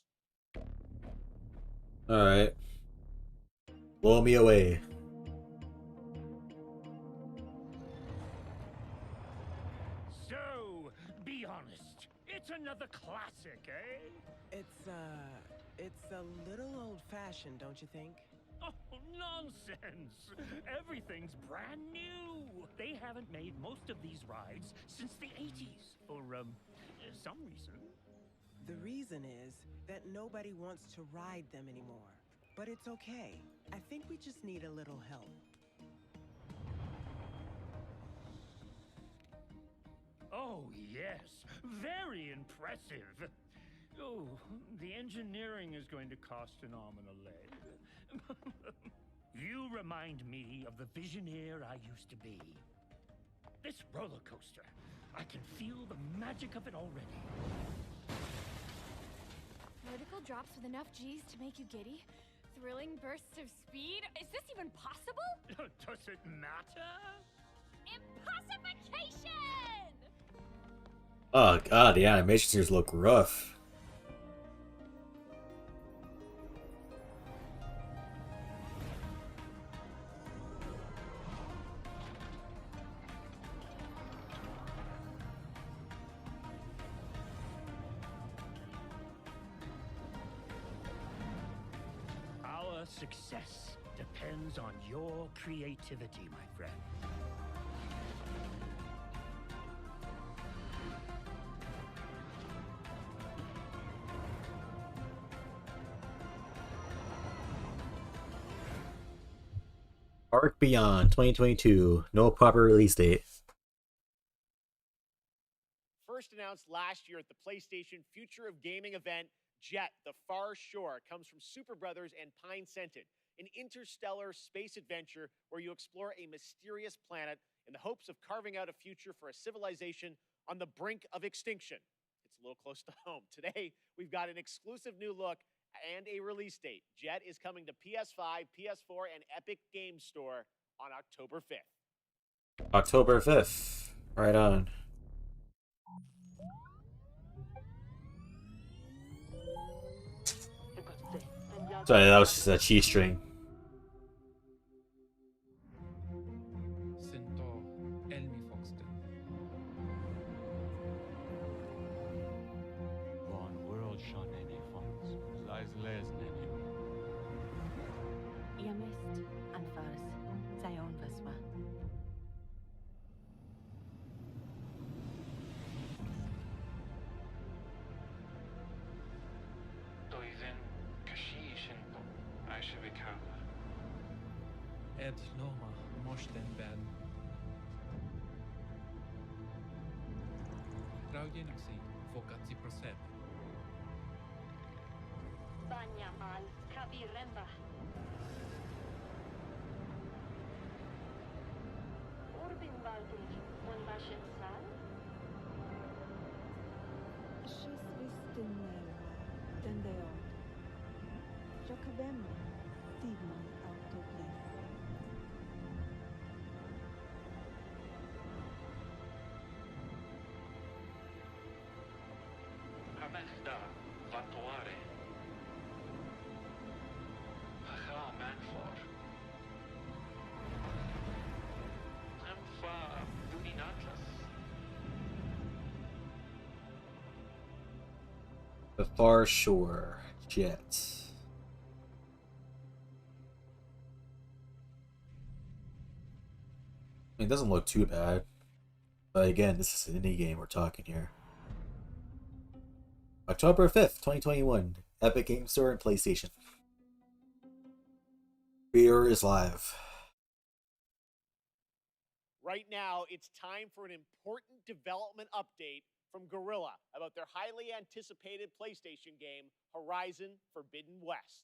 Alright. Blow me away. So, be honest. It's another classic, eh? It's a little old-fashioned, don't you think? Oh, nonsense! Everything's brand new! They haven't made most of these rides since the 80s, for, some reason. The reason is that nobody wants to ride them anymore. But it's okay. I think we just need a little help. Oh, yes. Very impressive. Oh, the engineering is going to cost an arm and a leg. You remind me of the Visioneer I used to be. This roller coaster, I can feel the magic of it already. Vertical drops with enough G's to make you giddy? Thrilling bursts of speed? Is this even possible? Does it matter? Impossification! Oh god, the animations here look rough. Our success depends on your creativity, my friend. Park Beyond 2022. No proper release date. First announced last year at the PlayStation Future of Gaming event, Jet, the Far Shore, comes from Super Brothers and Pine Scented, an interstellar space adventure where you explore a mysterious planet in the hopes of carving out a future for a civilization on the brink of extinction. It's a little close to home. Today, we've got an exclusive new look and a release date. Jet is coming to PS5, PS4, and Epic Games Store on October 5th. October 5th. Right on. Sorry, that was just a cheese string. Ed Loma moșten ben. Raujeniksi vokați prosed. Banyamal Kabiremba. Urbin Baltic, un Bashen Sal. Šis vistinel, tendeo. Jacobem, Tigman autoples. Hamesta, Vatuare. Haha, Manfor. Amfa, Duminatlas. The Far Shore. Jet. mean, it doesn't look too bad. But again, this is an indie game we're talking here. October 5th, 2021. Epic Games Store and PlayStation. Pre-order is live. Right now, it's time for an important development update from Guerrilla about their highly anticipated PlayStation game, Horizon Forbidden West.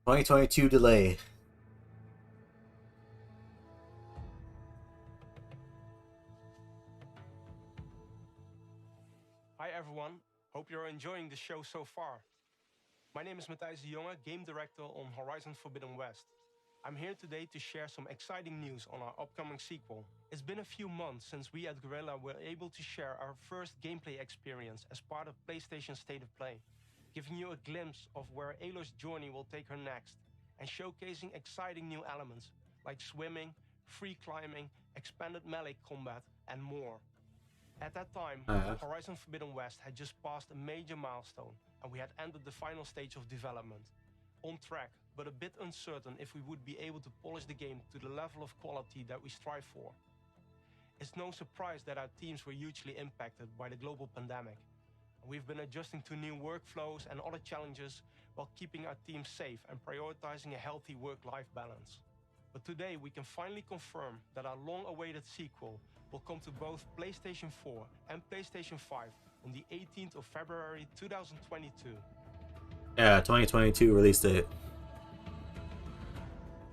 2022 delay. Hi everyone, hope you're enjoying the show so far. My name is Matthijs de Jonge, Game Director on Horizon Forbidden West. I'm here today to share some exciting news on our upcoming sequel. It's been a few months since we at Guerrilla were able to share our first gameplay experience as part of PlayStation State of Play, giving you a glimpse of where Aloy's journey will take her next, and showcasing exciting new elements like swimming, free climbing, expanded melee combat, and more. At that time, Horizon Forbidden West had just passed a major milestone, and we had entered the final stage of development. On track, but a bit uncertain if we would be able to polish the game to the level of quality that we strive for. It's no surprise that our teams were hugely impacted by the global pandemic. We've been adjusting to new workflows and other challenges while keeping our team safe and prioritizing a healthy work-life balance. But today we can finally confirm that our long-awaited sequel will come to both PlayStation 4 and PlayStation 5 on the 18th of February 2022. Yeah, 2022 release date.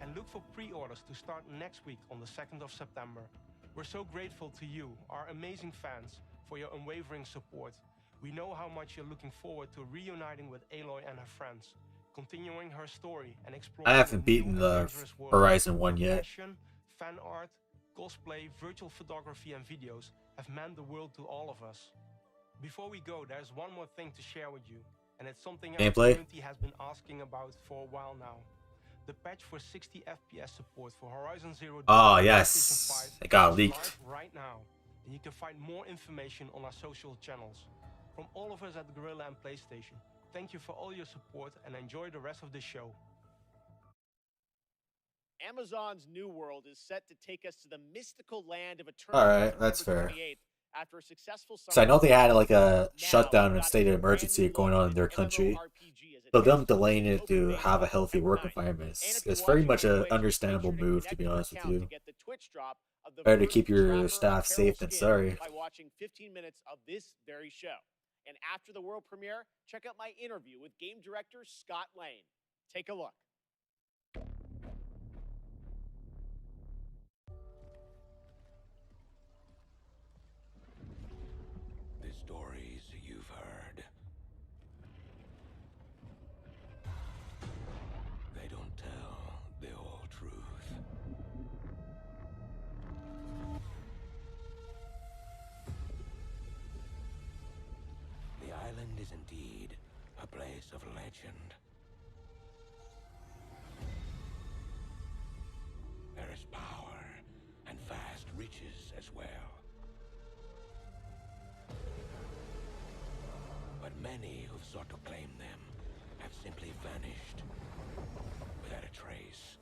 And look for pre-orders to start next week on the 2nd of September. We're so grateful to you, our amazing fans, for your unwavering support. We know how much you're looking forward to reuniting with Aloy and her friends, continuing her story and exploring. I haven't beaten the Horizon one yet. Passion, fan art, cosplay, virtual photography, and videos have meant the world to all of us. Before we go, there's one more thing to share with you, and it's something our community has been asking about for a while now. The patch for 60 FPS support for Horizon Zero Dawn oh yes, it got leaked right now, and you can find more information on our social channels. From all of us at Guerrilla and PlayStation, thank you for all your support and enjoy the rest of the show. Amazon's New World is set to take us to the mystical land of eternity. Alright, that's fair. After a successful So I know they had like a shutdown and state of emergency going on in their country. So them delaying it to have a healthy work environment is very much an understandable move, to be honest with you. Better to keep your staff safe than sorry. By watching 15 minutes of this very show. And after the world premiere, check out my interview with game director Scott Lane. Take a look. The stories you've heard, they don't tell the whole truth. The island is indeed a place of legend. There is power and vast riches as well. But many who've sought to claim them have simply vanished without a trace.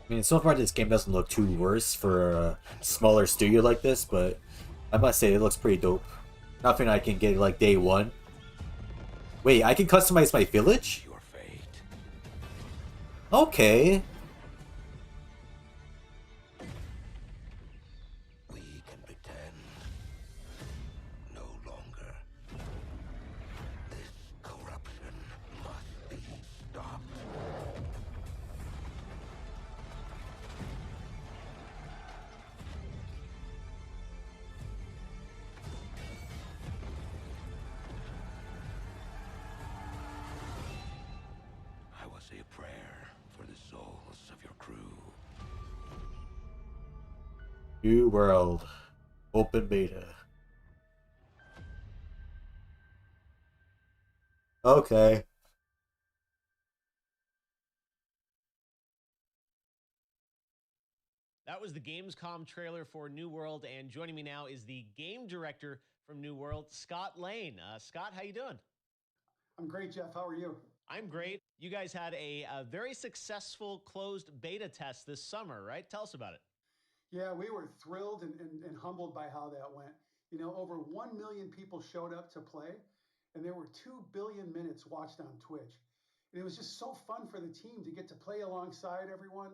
I mean, so far this game doesn't look too worse for a smaller studio like this, but I must say it looks pretty dope. Nothing I can get like day one. Wait, I can customize my village? Your fate. Okay. We can pretend no longer. This corruption must be stopped. I will say a prayer for the souls of your crew. New World. Open beta. Okay. That was the Gamescom trailer for New World, and joining me now is the game director from New World, Scott Lane. Scott, how you doing? I'm great, Jeff. How are you? I'm great. You guys had a very successful closed beta test this summer, right? Tell us about it. Yeah, we were thrilled and humbled by how that went. You know, over 1 million people showed up to play, and there were 2 billion minutes watched on Twitch. And it was just so fun for the team to get to play alongside everyone,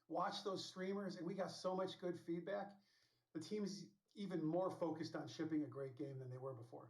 watch those streamers, and we got so much good feedback. The team's even more focused on shipping a great game than they were before.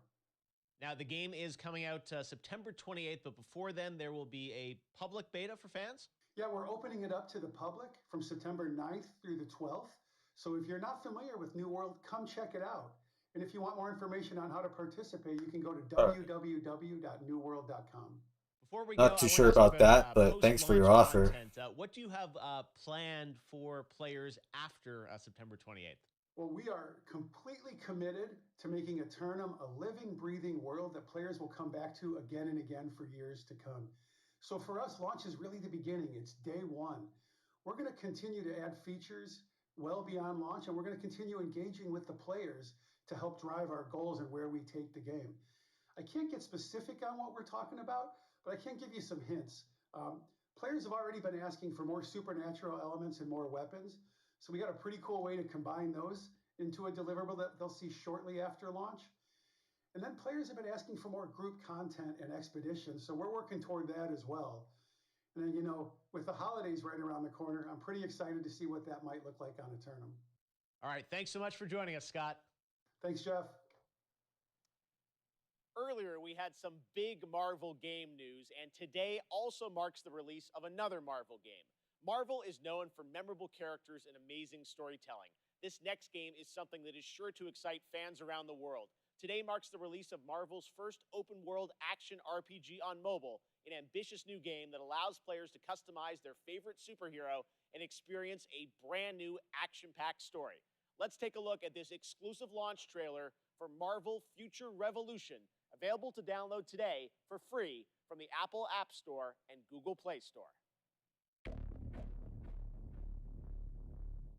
Now, the game is coming out September 28th, but before then, there will be a public beta for fans? Yeah, we're opening it up to the public from September 9th through the 12th. So if you're not familiar with New World, come check it out. And if you want more information on how to participate, you can go to www.newworld.com. Before we Not go, too I sure wanna ask about that, but thanks for your post-launch offer. content. What do you have planned for players after September 28th? Well, we are completely committed to making Eternum a living, breathing world that players will come back to again and again for years to come. So for us, launch is really the beginning. It's day one. We're going to continue to add features well beyond launch, and we're going to continue engaging with the players to help drive our goals and where we take the game. I can't get specific on what we're talking about, but I can give you some hints. Players have already been asking for more supernatural elements and more weapons. So we got a pretty cool way to combine those into a deliverable that they'll see shortly after launch. And then players have been asking for more group content and expeditions, so we're working toward that as well. And then, you know, with the holidays right around the corner, I'm pretty excited to see what that might look like on Eternum. All right, thanks so much for joining us, Scott. Thanks, Jeff. Earlier, we had some big Marvel game news, and today also marks the release of another Marvel game. Marvel is known for memorable characters and amazing storytelling. This next game is something that is sure to excite fans around the world. Today marks the release of Marvel's first open-world action RPG on mobile, an ambitious new game that allows players to customize their favorite superhero and experience a brand new action-packed story. Let's take a look at this exclusive launch trailer for Marvel Future Revolution, available to download today for free from the Apple App Store and Google Play Store.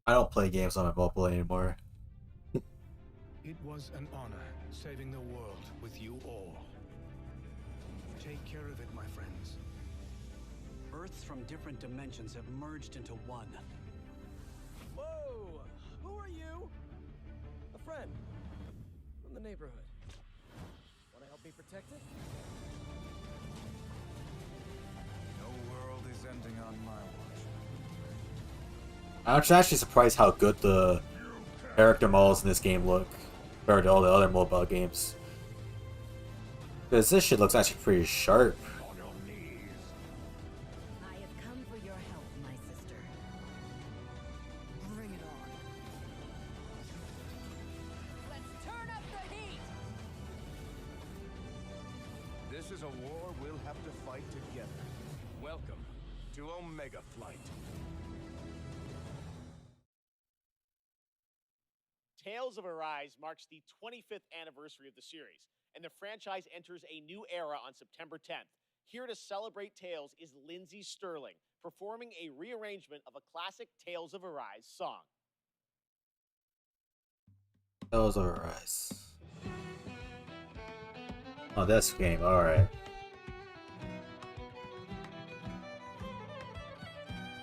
I don't play games on my mobile anymore. It was an honor saving the world with you all. Take care of it, my friends. Earths from different dimensions have merged into one. Whoa! Who are you? A friend from the neighborhood. Want to help me protect it? No world is ending on my watch. I'm actually surprised how good the character models in this game look compared to all the other mobile games. Because this shit looks actually pretty sharp. I have come for your help, my sister. Bring it on. Let's turn up the heat! This is a war we'll have to fight together. Welcome to Omega Flight. Tales of Arise marks the 25th anniversary of the series, and the franchise enters a new era on September 10th. Here to celebrate Tales is Lindsey Sterling, performing a rearrangement of a classic Tales of Arise song. Tales of Arise. Oh, this game, alright.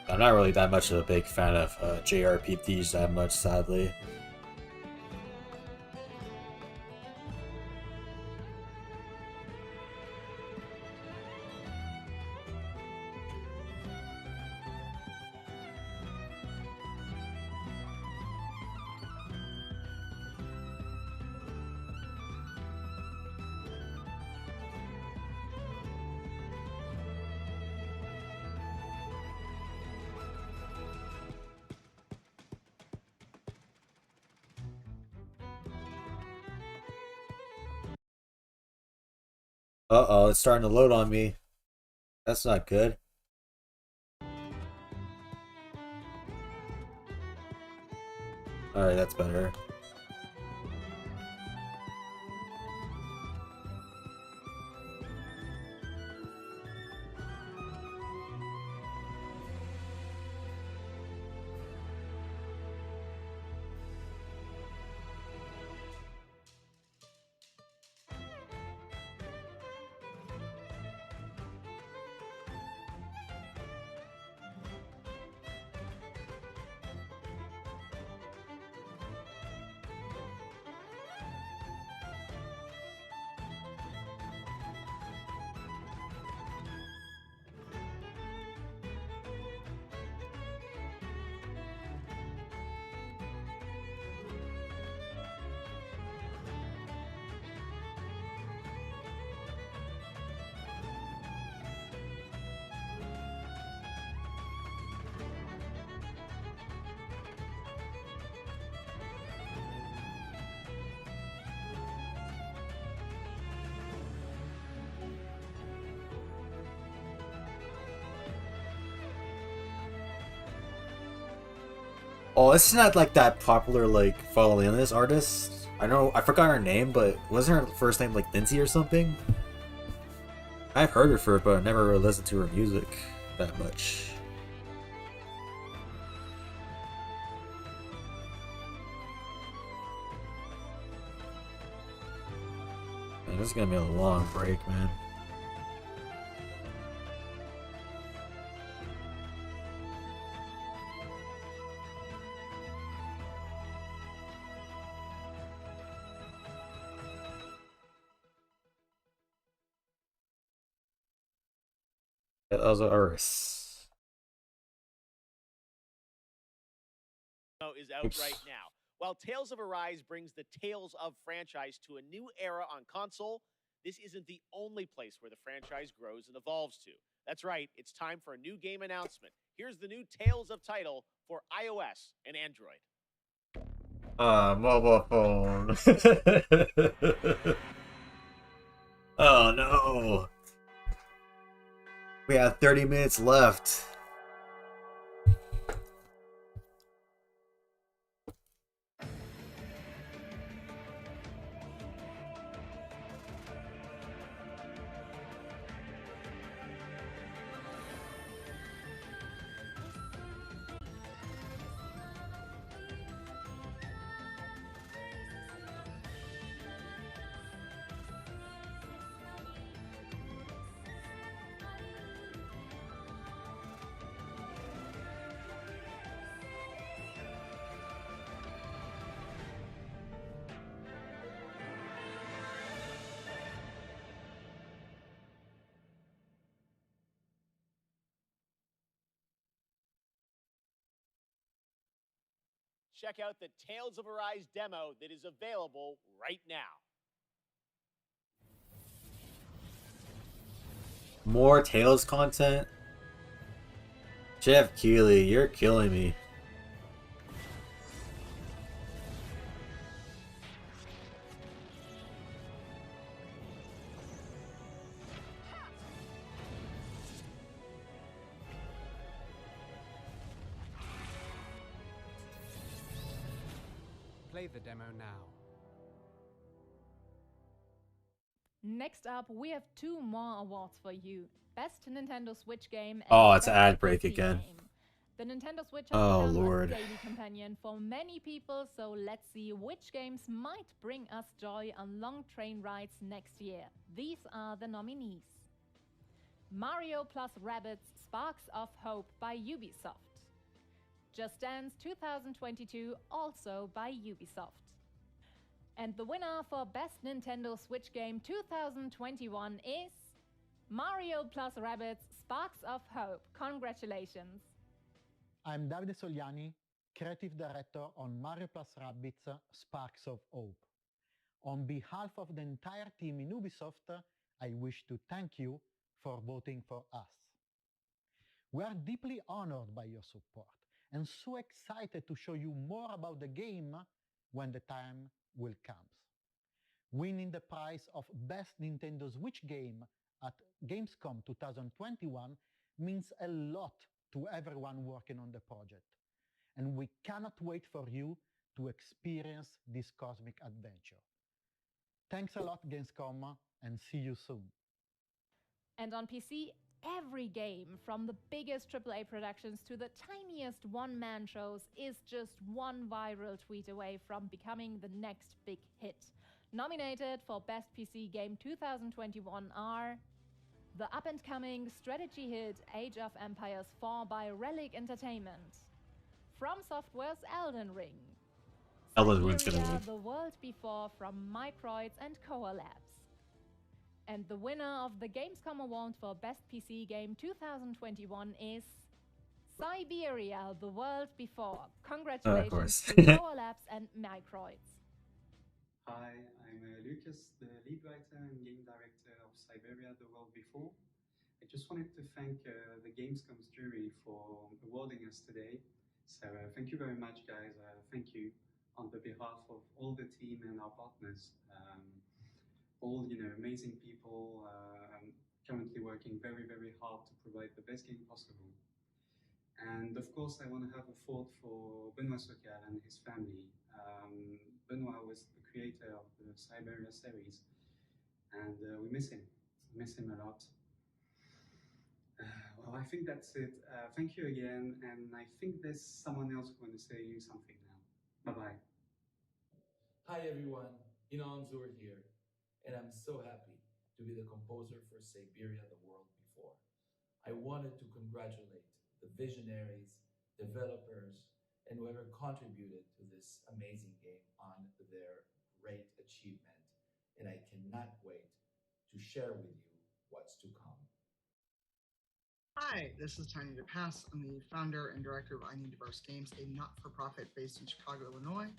I'm not really that much of a big fan of JRPGs that much, sadly. Uh-oh, it's starting to load on me. That's not good. Alright, that's better. Oh, isn't that like that popular like violinist artist? I know I forgot her name, but wasn't her first name like Lindsay or something? I've heard of her, but I never really listened to her music that much. Man, this is gonna be a long break, man. That was Earth. Is out right now. While Tales of Arise brings the Tales of franchise to a new era on console, this isn't the only place where the franchise grows and evolves to. That's right, it's time for a new game announcement. Here's the new Tales of title for iOS and Android. Mobile phone. Oh no. We have 30 minutes left. Check out the Tales of Arise demo that is available right now. More Tales content? Jeff Keighley, you're killing me. Play the demo now. Next up, we have two more awards for you. Best Nintendo Switch game and Oh, it's Best ad break PC again. game. The Nintendo Switch has Oh, become Lord. a daily companion for many people, so let's see which games might bring us joy on long train rides next year. These are the nominees. Mario plus Rabbids Sparks of Hope by Ubisoft. Just Dance 2022, also by Ubisoft. And the winner for Best Nintendo Switch Game 2021 is Mario plus Rabbids Sparks of Hope. Congratulations. I'm Davide Sogliani, Creative Director on Mario plus Rabbids Sparks of Hope. On behalf of the entire team in Ubisoft, I wish to thank you for voting for us. We are deeply honored by your support and so excited to show you more about the game when the time will come. Winning the prize of Best Nintendo Switch Game at Gamescom 2021 means a lot to everyone working on the project, and we cannot wait for you to experience this cosmic adventure. Thanks a lot, Gamescom, and see you soon. And on PC, every game, from the biggest AAA productions to the tiniest one-man shows, is just one viral tweet away from becoming the next big hit. Nominated for Best PC Game 2021 are the up-and-coming strategy hit Age of Empires 4 by Relic Entertainment, From Software's Elden Ring, Elden Ring's gonna Siberia, win. The World Before from Microids and Koa Labs. And the winner of the Gamescom Award for Best PC Game 2021 is Siberia, The World Before. Congratulations to Koa Labs and Microids. Hi, I'm Lucas, the lead writer and game director of Siberia The World Before. I just wanted to thank the Gamescom's jury for awarding us today. So thank you very much, guys. Thank you on the behalf of all the team and our partners. All amazing people currently working very, very hard to provide the best game possible. And of course, I want to have a thought for Benoit Socal and his family. Benoit was the creator of the Siberia series, and we miss him. We miss him a lot. Well, I think that's it. Thank you again, and I think there's someone else who want to say something now. Bye-bye. Hi everyone, Inan Zur here, and I'm so happy to be the composer for Siberia the World Before. I wanted to congratulate the visionaries, developers, and whoever contributed to this amazing game on their great achievement, and I cannot wait to share with you what's to come. Hi, this is Tiny DePass. I'm the founder and director of I Need Diverse Games, a not-for-profit based in Chicago, Illinois.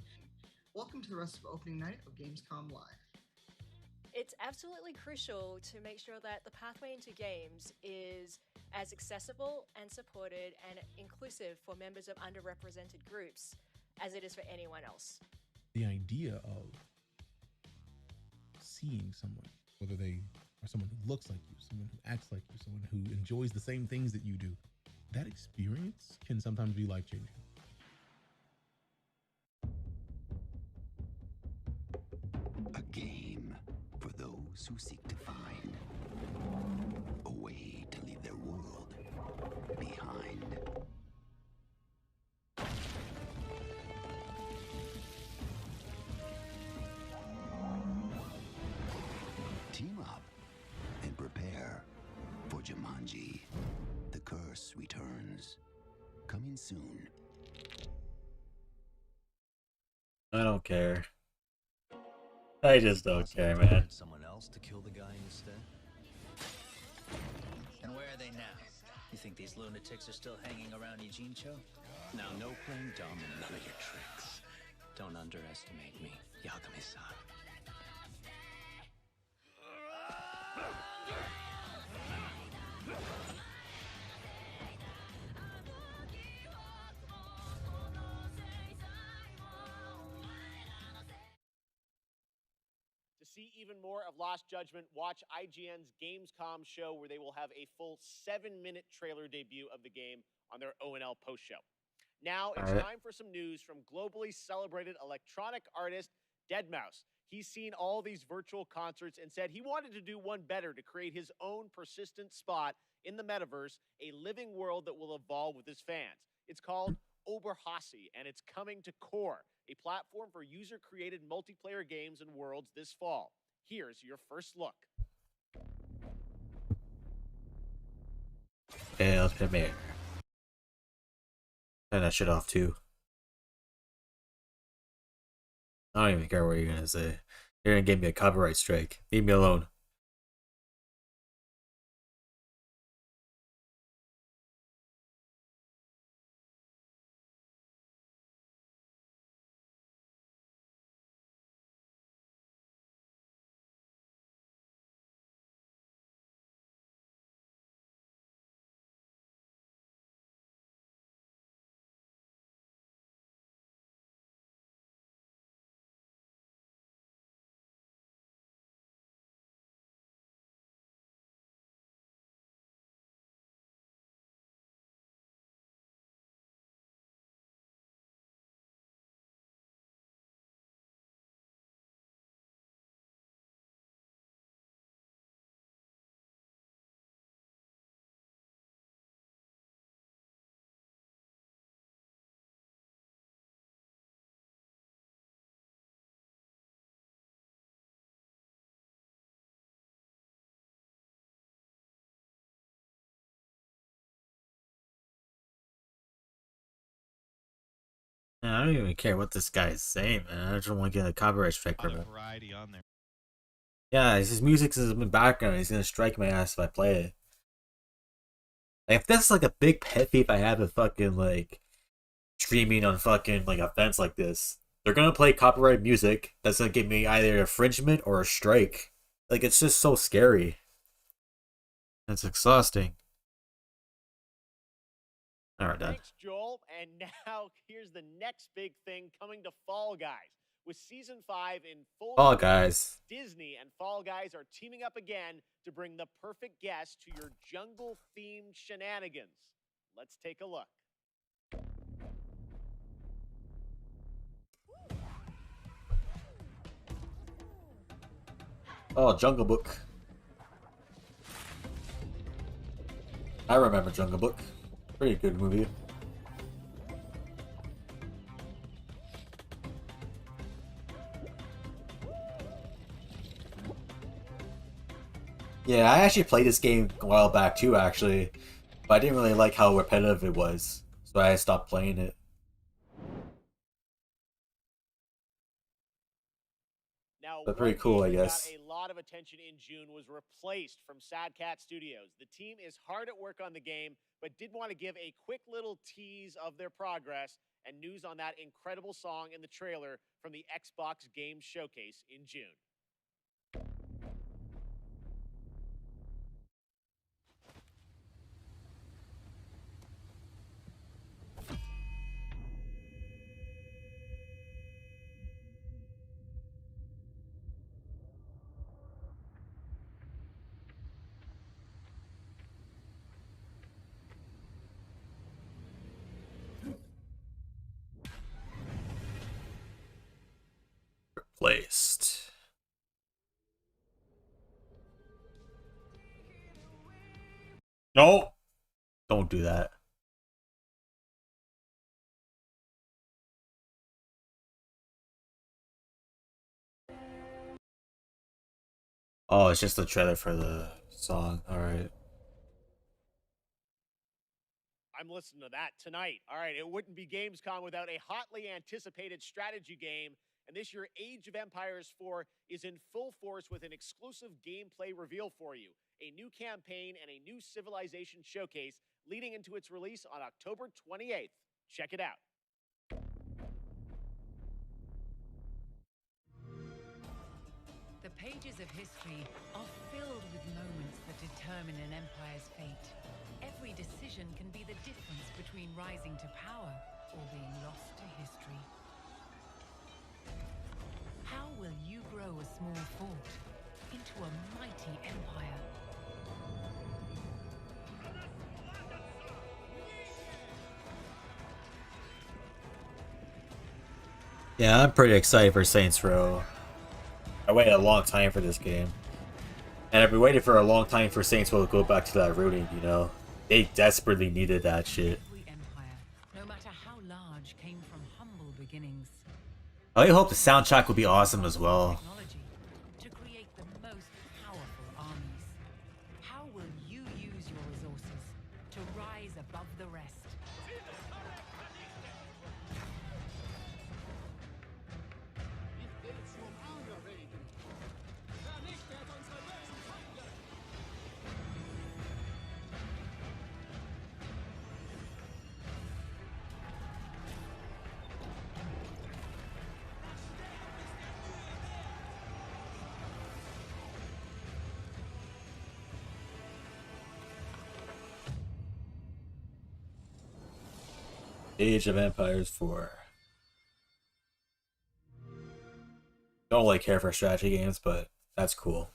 Welcome to the rest of opening night of Gamescom Live. It's absolutely crucial to make sure that the pathway into games is as accessible and supported and inclusive for members of underrepresented groups as it is for anyone else. The idea of seeing someone, whether they are someone who looks like you, someone who acts like you, someone who enjoys the same things that you do, that experience can sometimes be life-changing. A game for those who seek to find a way to leave their world behind. Team up and prepare for Jumanji. The Curse returns. Coming soon. I don't care. I just don't care, man. Someone else to kill the guy instead? And where are they now? You think these lunatics are still hanging around Eugene Cho? Now, no playing dumb and none of your tricks. Don't underestimate me, Yagami-san. To see even more of Lost Judgment, watch IGN's Gamescom show, where they will have a full 7-minute trailer debut of the game on their ONL post show. Now it's time for some news from globally celebrated electronic artist Deadmau5. He's seen all these virtual concerts and said he wanted to do one better to create his own persistent spot in the metaverse, a living world that will evolve with his fans. It's called Oberhassi, and it's coming to Core, a platform for user-created multiplayer games and worlds this fall. Here's your first look. Okay, let's premiere. Turn that shit off too. I don't even care what you're gonna say. You're gonna give me a copyright strike. Leave me alone. Man, I don't even care what this guy is saying, man. I just want to get a copyright strike from him. Variety on there. Yeah, his music is in the background. He's gonna strike my ass if I play it. Like, if that's like a big pet peeve I have with fucking like streaming on fucking like events like this, they're gonna play copyrighted music that's gonna give me either infringement or a strike. Like, it's just so scary. It's exhausting. All right, done. Thanks, Joel. And now here's the next big thing coming to Fall Guys. With Season 5 in full Fall swing, Guys. Disney and Fall Guys are teaming up again to bring the perfect guest to your jungle-themed shenanigans. Let's take a look. Oh, Jungle Book. I remember Jungle Book. Pretty good movie. Yeah, I actually played this game a while back too, actually. But I didn't really like how repetitive it was. So I stopped playing it. Now, But one pretty cool, I game that got guess. a lot of attention in June was replaced from Sad Cat Studios. The team is hard at work on the game, but did want to give a quick little tease of their progress and news on that incredible song in the trailer from the Xbox Games Showcase in June. Replaced. No! Don't do that. Oh, it's just the trailer for the song. Alright. I'm listening to that tonight. All right, it wouldn't be Gamescom without a hotly anticipated strategy game. And this year, Age of Empires 4 is in full force with an exclusive gameplay reveal for you. A new campaign and a new civilization showcase leading into its release on October 28th. Check it out. The pages of history are filled with moments that determine an empire's fate. Every decision can be the difference between rising to power or being lost to history. How will you grow a small fort into a mighty empire? Yeah, I'm pretty excited for Saints Row. I waited a long time for this game. And I've been waiting for a long time for Saints Row to go back to that rooting, you know? They desperately needed that shit. Every empire, no matter how large, came from humble beginnings. I hope the soundtrack will be awesome as well. Technology to create the most powerful armies. How will you use your resources to rise above the rest? Age of Empires 4. Don't really care for strategy games, but that's cool.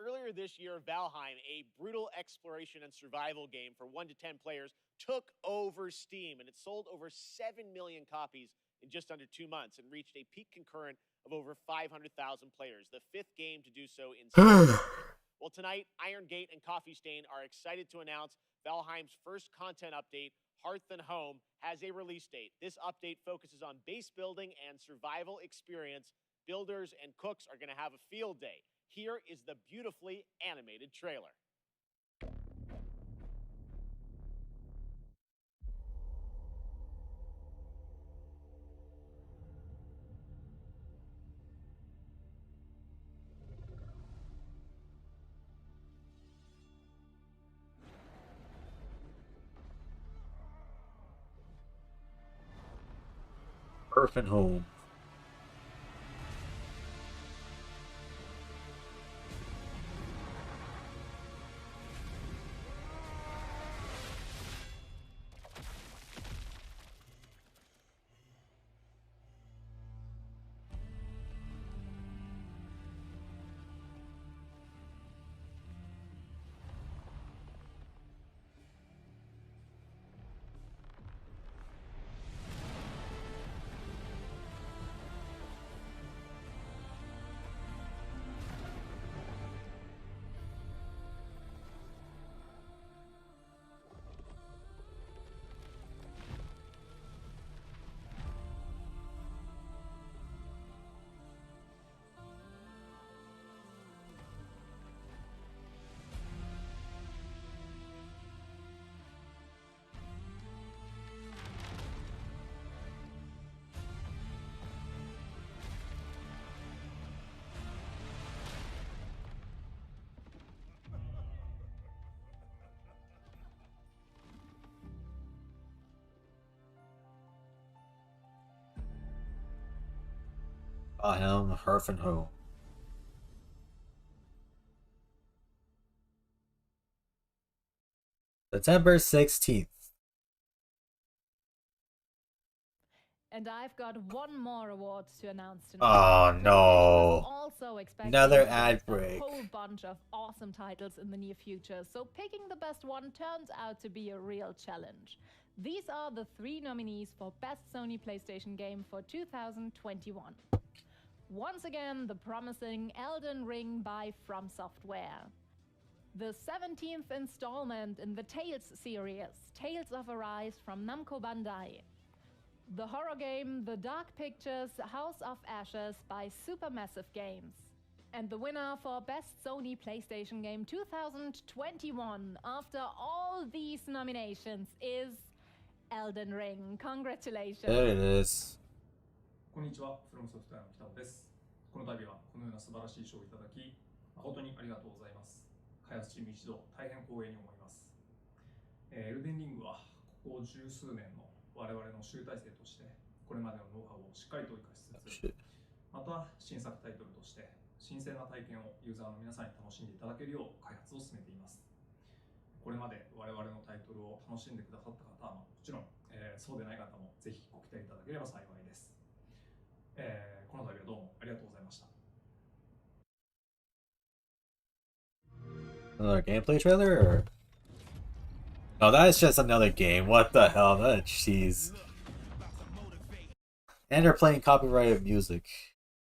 Earlier this year, Valheim, a brutal exploration and survival game for 1 to 10 players, took over Steam, and it sold over 7 million copies in just under 2 months and reached a peak concurrent of over 500,000 players, the 5th game to do so in 7 years. Well, tonight, Iron Gate and Coffee Stain are excited to announce Valheim's first content update, Hearth and Home, has a release date. This update focuses on base building and survival experience. Builders and cooks are going to have a field day. Here is the beautifully animated trailer. Hearth and Home. Him, Hearth and Home. September 16th. And I've got one more award to announce tonight. Oh no. Also Another to ad get break. A whole bunch of awesome titles in the near future, so picking the best one turns out to be a real challenge. These are the 3 nominees for Best Sony PlayStation Game for 2021. Once again, the promising Elden Ring by From Software. The 17th installment in the Tales series, Tales of Arise from Namco Bandai. The horror game The Dark Pictures House of Ashes by Supermassive Games. And the winner for Best Sony PlayStation Game 2021 after all these nominations is Elden Ring. Congratulations. There it is. こんにちは、フロムソフトウェアの北尾です。この度はこのような素晴らしい賞をいただき、誠にありがとうございます。開発チーム一同大変光栄に思います。エルデンリングはここ十数年の我々の集大成としてこれまでのノウハウをしっかりと生かしつつ、また新作タイトルとして新鮮な体験をユーザーの皆さんに楽しんでいただけるよう開発を進めています。これまで我々のタイトルを楽しんでくださった方はもちろん、そうでない方もぜひご期待いただければ幸いです。この度はどうもありがとうございました。 Another gameplay trailer? Or... No, that is just another game. What the hell? Jeez. And they're playing copyrighted music.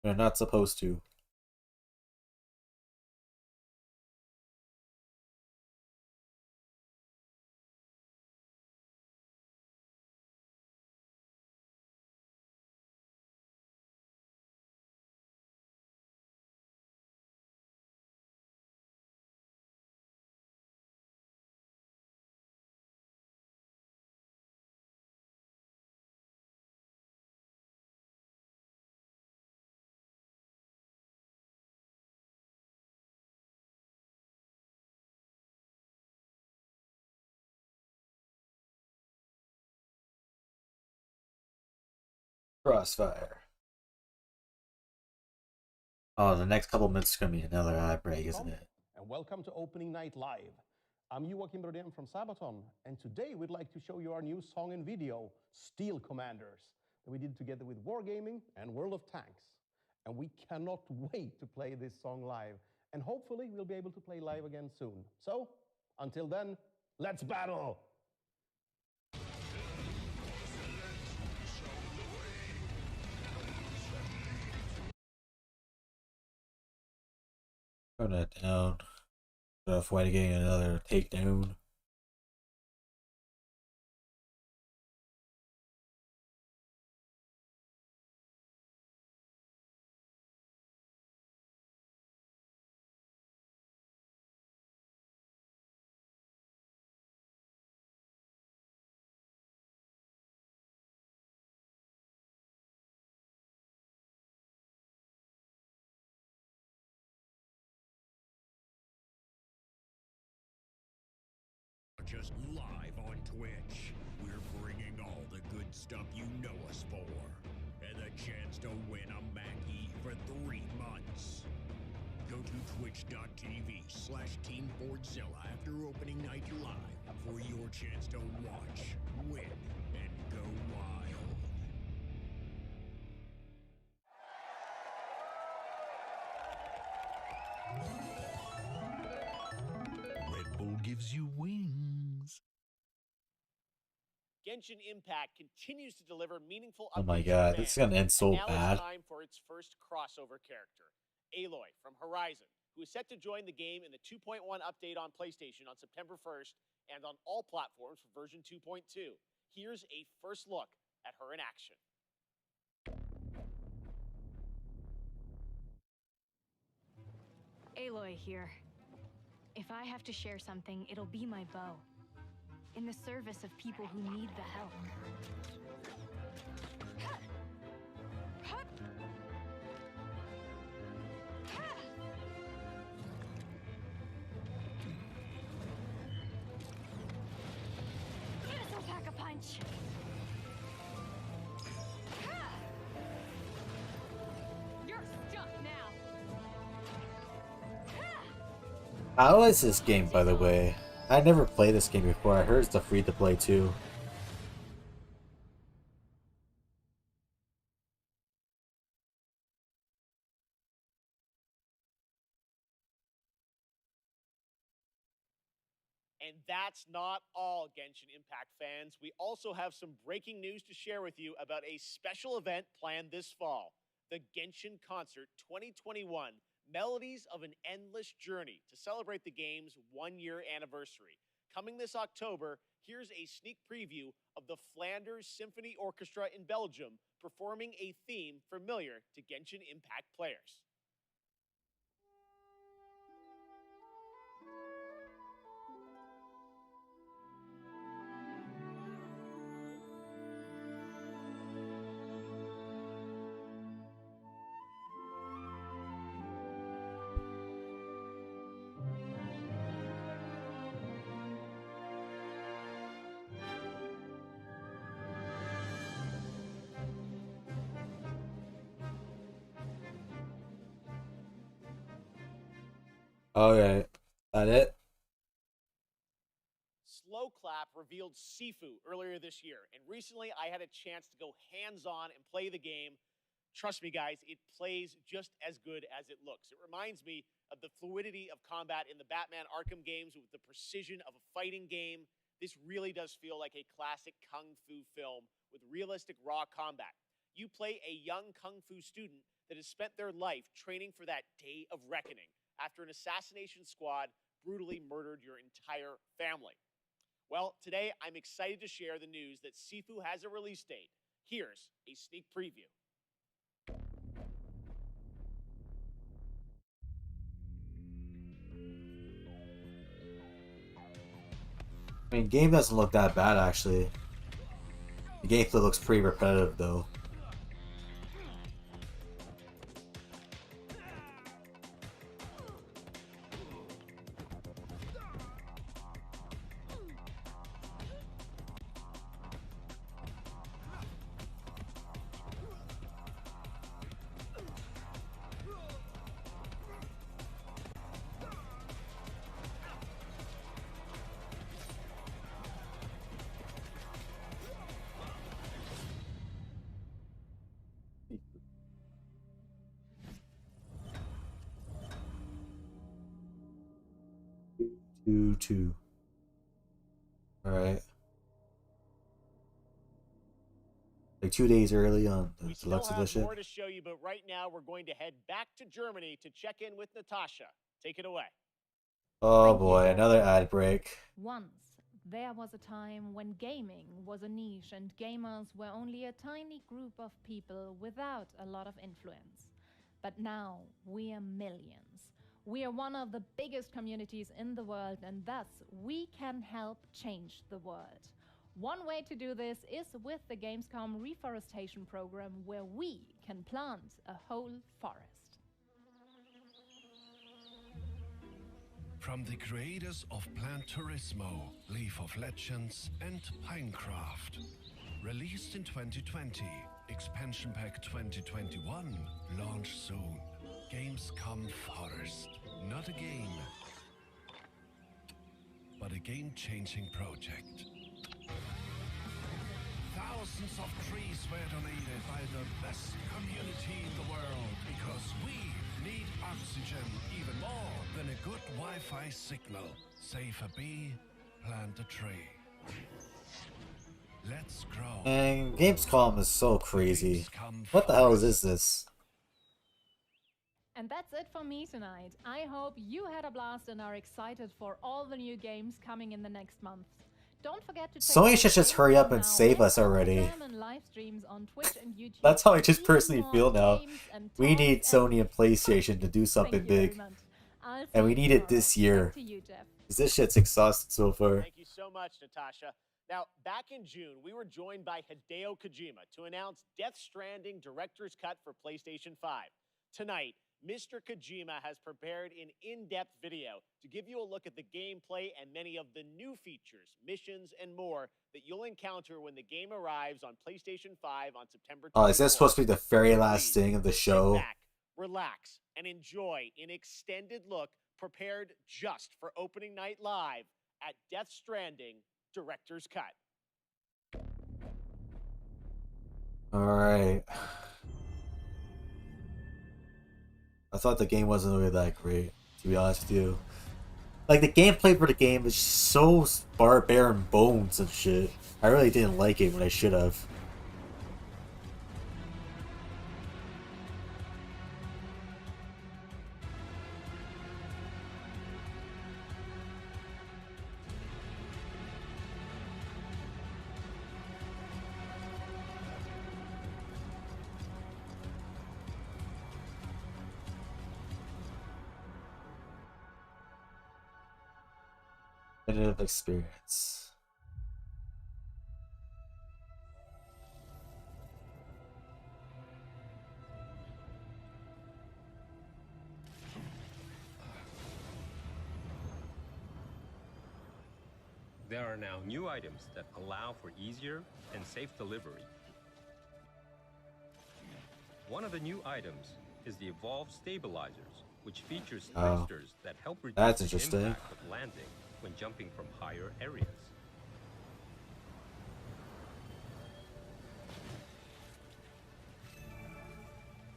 They're not supposed to. Crossfire. Oh, the next couple minutes is gonna be another ad break, isn't it? And welcome to Opening Night Live. I'm Joakim Brodén from Sabaton, and today we'd like to show you our new song and video, Steel Commanders, that we did together with Wargaming and World of Tanks. And we cannot wait to play this song live, and hopefully we'll be able to play live again soon. So, until then, let's battle! Turn that down. Avoid getting another takedown. Just live on Twitch. We're bringing all the good stuff you know us for. And the chance to win a Mackie for 3 months. Go to twitch.tv/Team Fordzilla after opening night live for your chance to watch, win, and go wild. Red Bull gives you wings. Genshin Impact continues to deliver meaningful Oh my updates god, to this is fans. gonna end so And now bad. it's time for its first crossover character, Aloy from Horizon, who is set to join the game in the 2.1 update on PlayStation on September 1st and on all platforms for version 2.2. Here's a first look at her in action. Aloy here. If I have to share something, it'll be my bow. In the service of people who need the help. This'll pack a punch. You're How is this game, by the way? I never played this game before. I heard it's a free to play too. And that's not all, Genshin Impact fans. We also have some breaking news to share with you about a special event planned this fall, the Genshin Concert 2021 Melodies of an Endless Journey, to celebrate the game's 1-year anniversary. Coming this October, here's a sneak preview of the Flanders Symphony Orchestra in Belgium performing a theme familiar to Genshin Impact players. Okay, that it? Slow Clap revealed Sifu earlier this year, and recently I had a chance to go hands-on and play the game. Trust me, guys, it plays just as good as it looks. It reminds me of the fluidity of combat in the Batman Arkham games with the precision of a fighting game. This really does feel like a classic kung fu film with realistic raw combat. You play a young kung fu student that has spent their life training for that day of reckoning after an assassination squad brutally murdered your entire family. Well, today I'm excited to share the news that Sifu has a release date. Here's a sneak preview. I mean, game doesn't look that bad actually. The gameplay looks pretty repetitive though. Two. Alright. Like 2 days early on the deluxe Still have edition. more to show you, but right now we're going to head back to Germany to check in with Natasha. Take it away. Oh boy, another ad break. Once, there was a time when gaming was a niche and gamers were only a tiny group of people without a lot of influence. But now, we are millions. We are one of the biggest communities in the world, and thus, we can help change the world. One way to do this is with the Gamescom reforestation program, where we can plant a whole forest. From the creators of Plant Turismo, Leaf of Legends, and Pinecraft. Released in 2020, Expansion Pack 2021, launch soon. Gamescom Forest. Not a game, but a game-changing project. Thousands of trees were donated by the best community in the world because we need oxygen even more than a good Wi-Fi signal. Save a bee, plant a tree. Let's grow. And Gamescom is so crazy. What the hell is this? And that's it for me tonight. I hope you had a blast and are excited for all the new games coming in the next months. Don't forget to check Sony should just hurry up and save us already. That's how I just personally feel now. We need Sony and PlayStation to do something big. And we need it this year. Because this shit's exhausted so far. Thank you so much, Natasha. Now, back in June, we were joined by Hideo Kojima to announce Death Stranding Director's Cut for PlayStation 5. Tonight, Mr. Kojima has prepared an in-depth video to give you a look at the gameplay and many of the new features, missions, and more that you'll encounter when the game arrives on PlayStation 5 on September 24th. Oh, is this supposed to be the very last thing of the show? Sit back, relax, and enjoy an extended look prepared just for opening night live at Death Stranding Director's Cut. Alright. I thought the game wasn't really that great, to be honest with you. Like, the gameplay for the game is so bare and bones and shit. I really didn't like it when I should have. Experience. There are now new items that allow for easier and safe delivery. One of the new items is the Evolved Stabilizers, which features thrusters that help reduce the impact of landing when jumping from higher areas.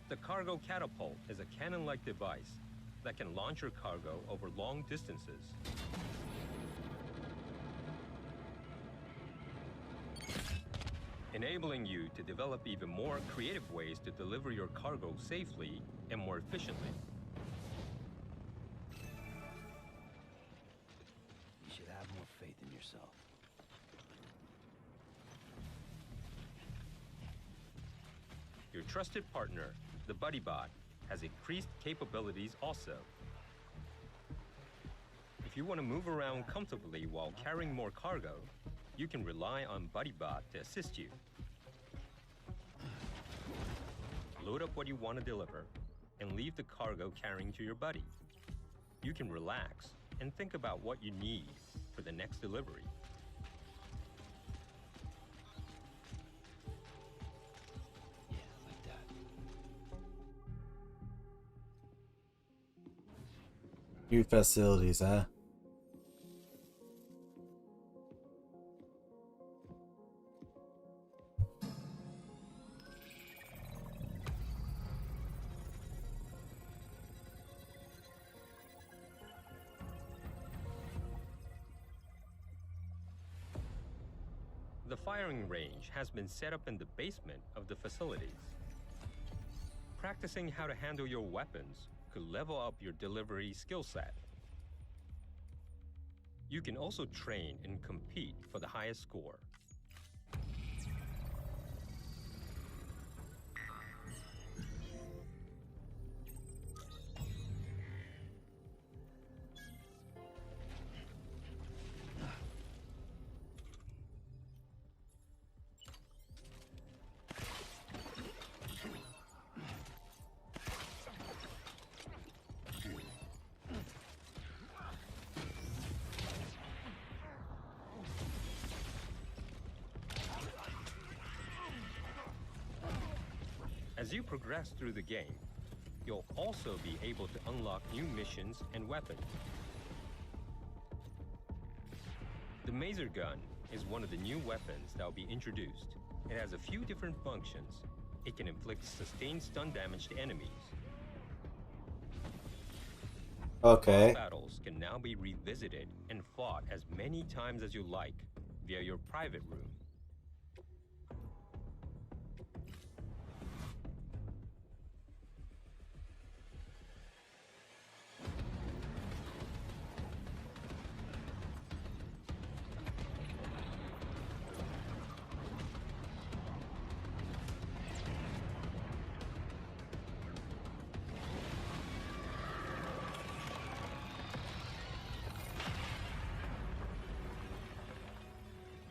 The Cargo Catapult is a cannon-like device that can launch your cargo over long distances. Enabling you to develop even more creative ways to deliver your cargo safely and more efficiently. You should have more faith in yourself. Your trusted partner, the BuddyBot, has increased capabilities also. If you want to move around comfortably while carrying more cargo, you can rely on BuddyBot to assist you. Load up what you want to deliver and leave the cargo carrying to your buddy. You can relax and think about what you need for the next delivery. New facilities, huh? The firing range has been set up in the basement of the facilities. Practicing how to handle your weapons could level up your delivery skill set. You can also train and compete for the highest score. As you progress through the game, you'll also be able to unlock new missions and weapons. The Mazer Gun is one of the new weapons that will be introduced. It has a few different functions. It can inflict sustained stun damage to enemies. Okay. Boss battles can now be revisited and fought as many times as you like via your private room.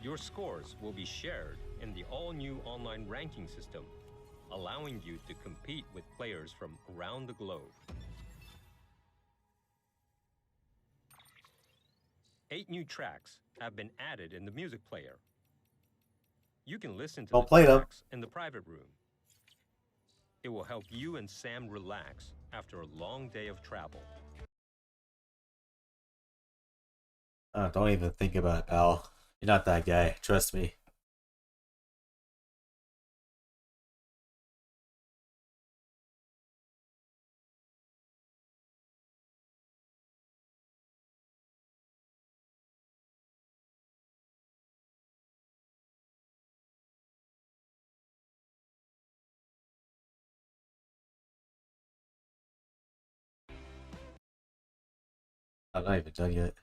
Your scores will be shared in the all-new online ranking system, allowing you to compete with players from around the globe. 8 new tracks have been added in the music player. You can listen to I'll the play them. tracks in the private room. It will help you and Sam relax after a long day of travel. Don't even think about it, pal. You're not that guy. Trust me. I'm not even done yet.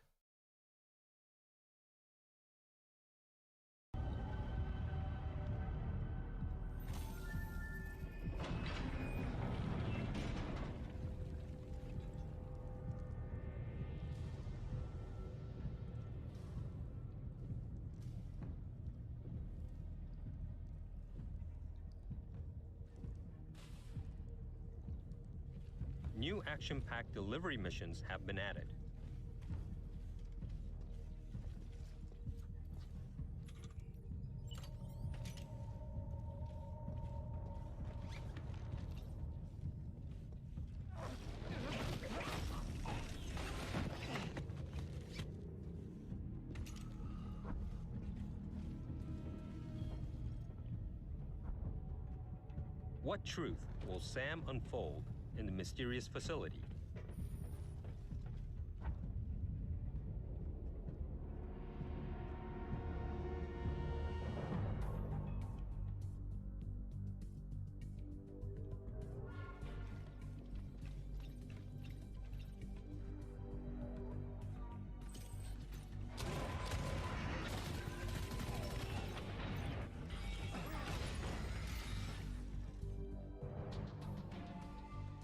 New action-packed delivery missions have been added. What truth will Sam unfold in the mysterious facility?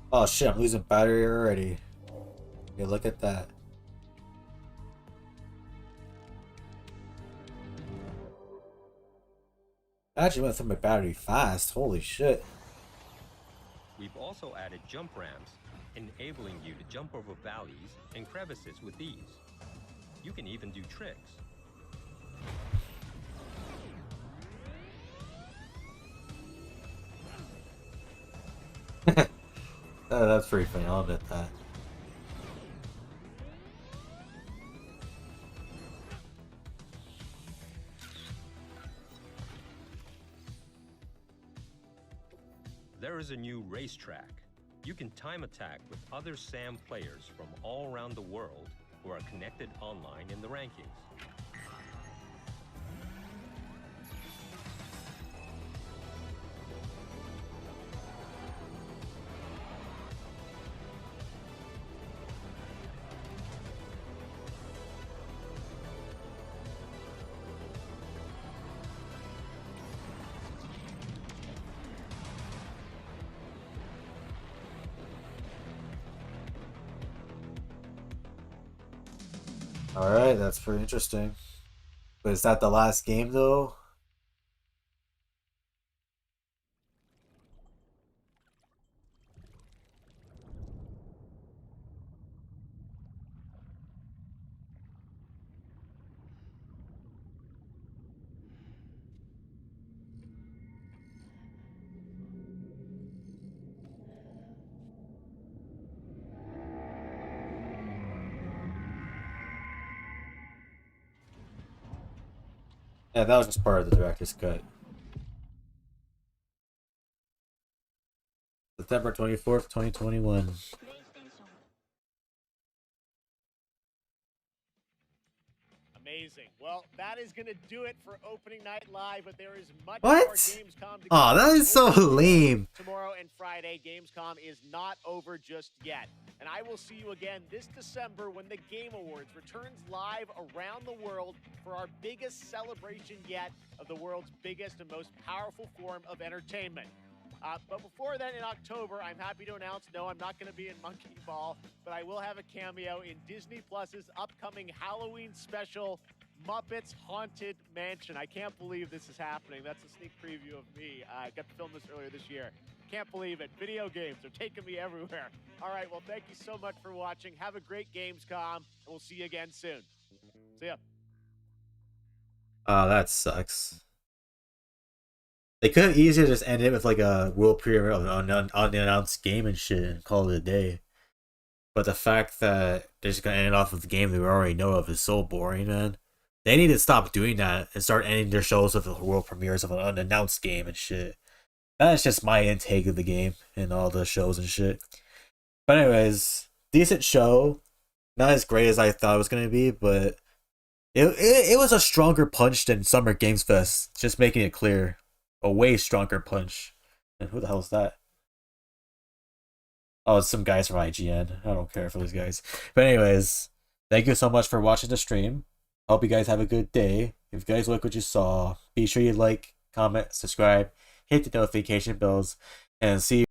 Oh shit, I'm losing battery already. Yeah, look at that. I actually went through my battery fast. Holy shit. We've also added jump ramps, enabling you to jump over valleys and crevices with ease. You can even do tricks. Oh, that's pretty funny. I'll admit that. There is a new racetrack. You can time attack with other SAM players from all around the world who are connected online in the rankings. Alright, that's pretty interesting. But is that the last game though? Yeah, that was just part of the director's cut. September 24th, 2021. Amazing. Well, that is going to do it for opening night live, but there is much What? more Gamescom to Aw, come. that is so lame. Tomorrow and Friday, Gamescom is not over just yet. And I will see you again this December when the Game Awards returns live around the world for our biggest celebration yet of the world's biggest and most powerful form of entertainment. But before then, in October, I'm happy to announce, no, I'm not going to be in Monkey Ball, but I will have a cameo in Disney Plus's upcoming Halloween special, Muppets Haunted Mansion. I can't believe this is happening. That's a sneak preview of me. I got to film this earlier this year. Can't believe it. Video games are taking me everywhere. All right, well, thank you so much for watching. Have a great Gamescom, and we'll see you again soon. See ya. Oh, that sucks. They could have easily just ended it with like a world premiere of an unannounced game and shit and call it a day. But the fact that they're just gonna end it off with the game that we already know of is so boring, man. They need to stop doing that and start ending their shows with the world premieres of an unannounced game and shit. That's just my intake of the game and all the shows and shit. But anyways, decent show. Not as great as I thought it was gonna be, but it was a stronger punch than Summer Games Fest. Just making it clear, a way stronger punch. And who the hell is that? Oh, it's some guys from IGN. I don't care for those guys. But anyways, thank you so much for watching the stream. Hope you guys have a good day. If you guys like what you saw, be sure you like, comment, subscribe, hit the notification bells, and see you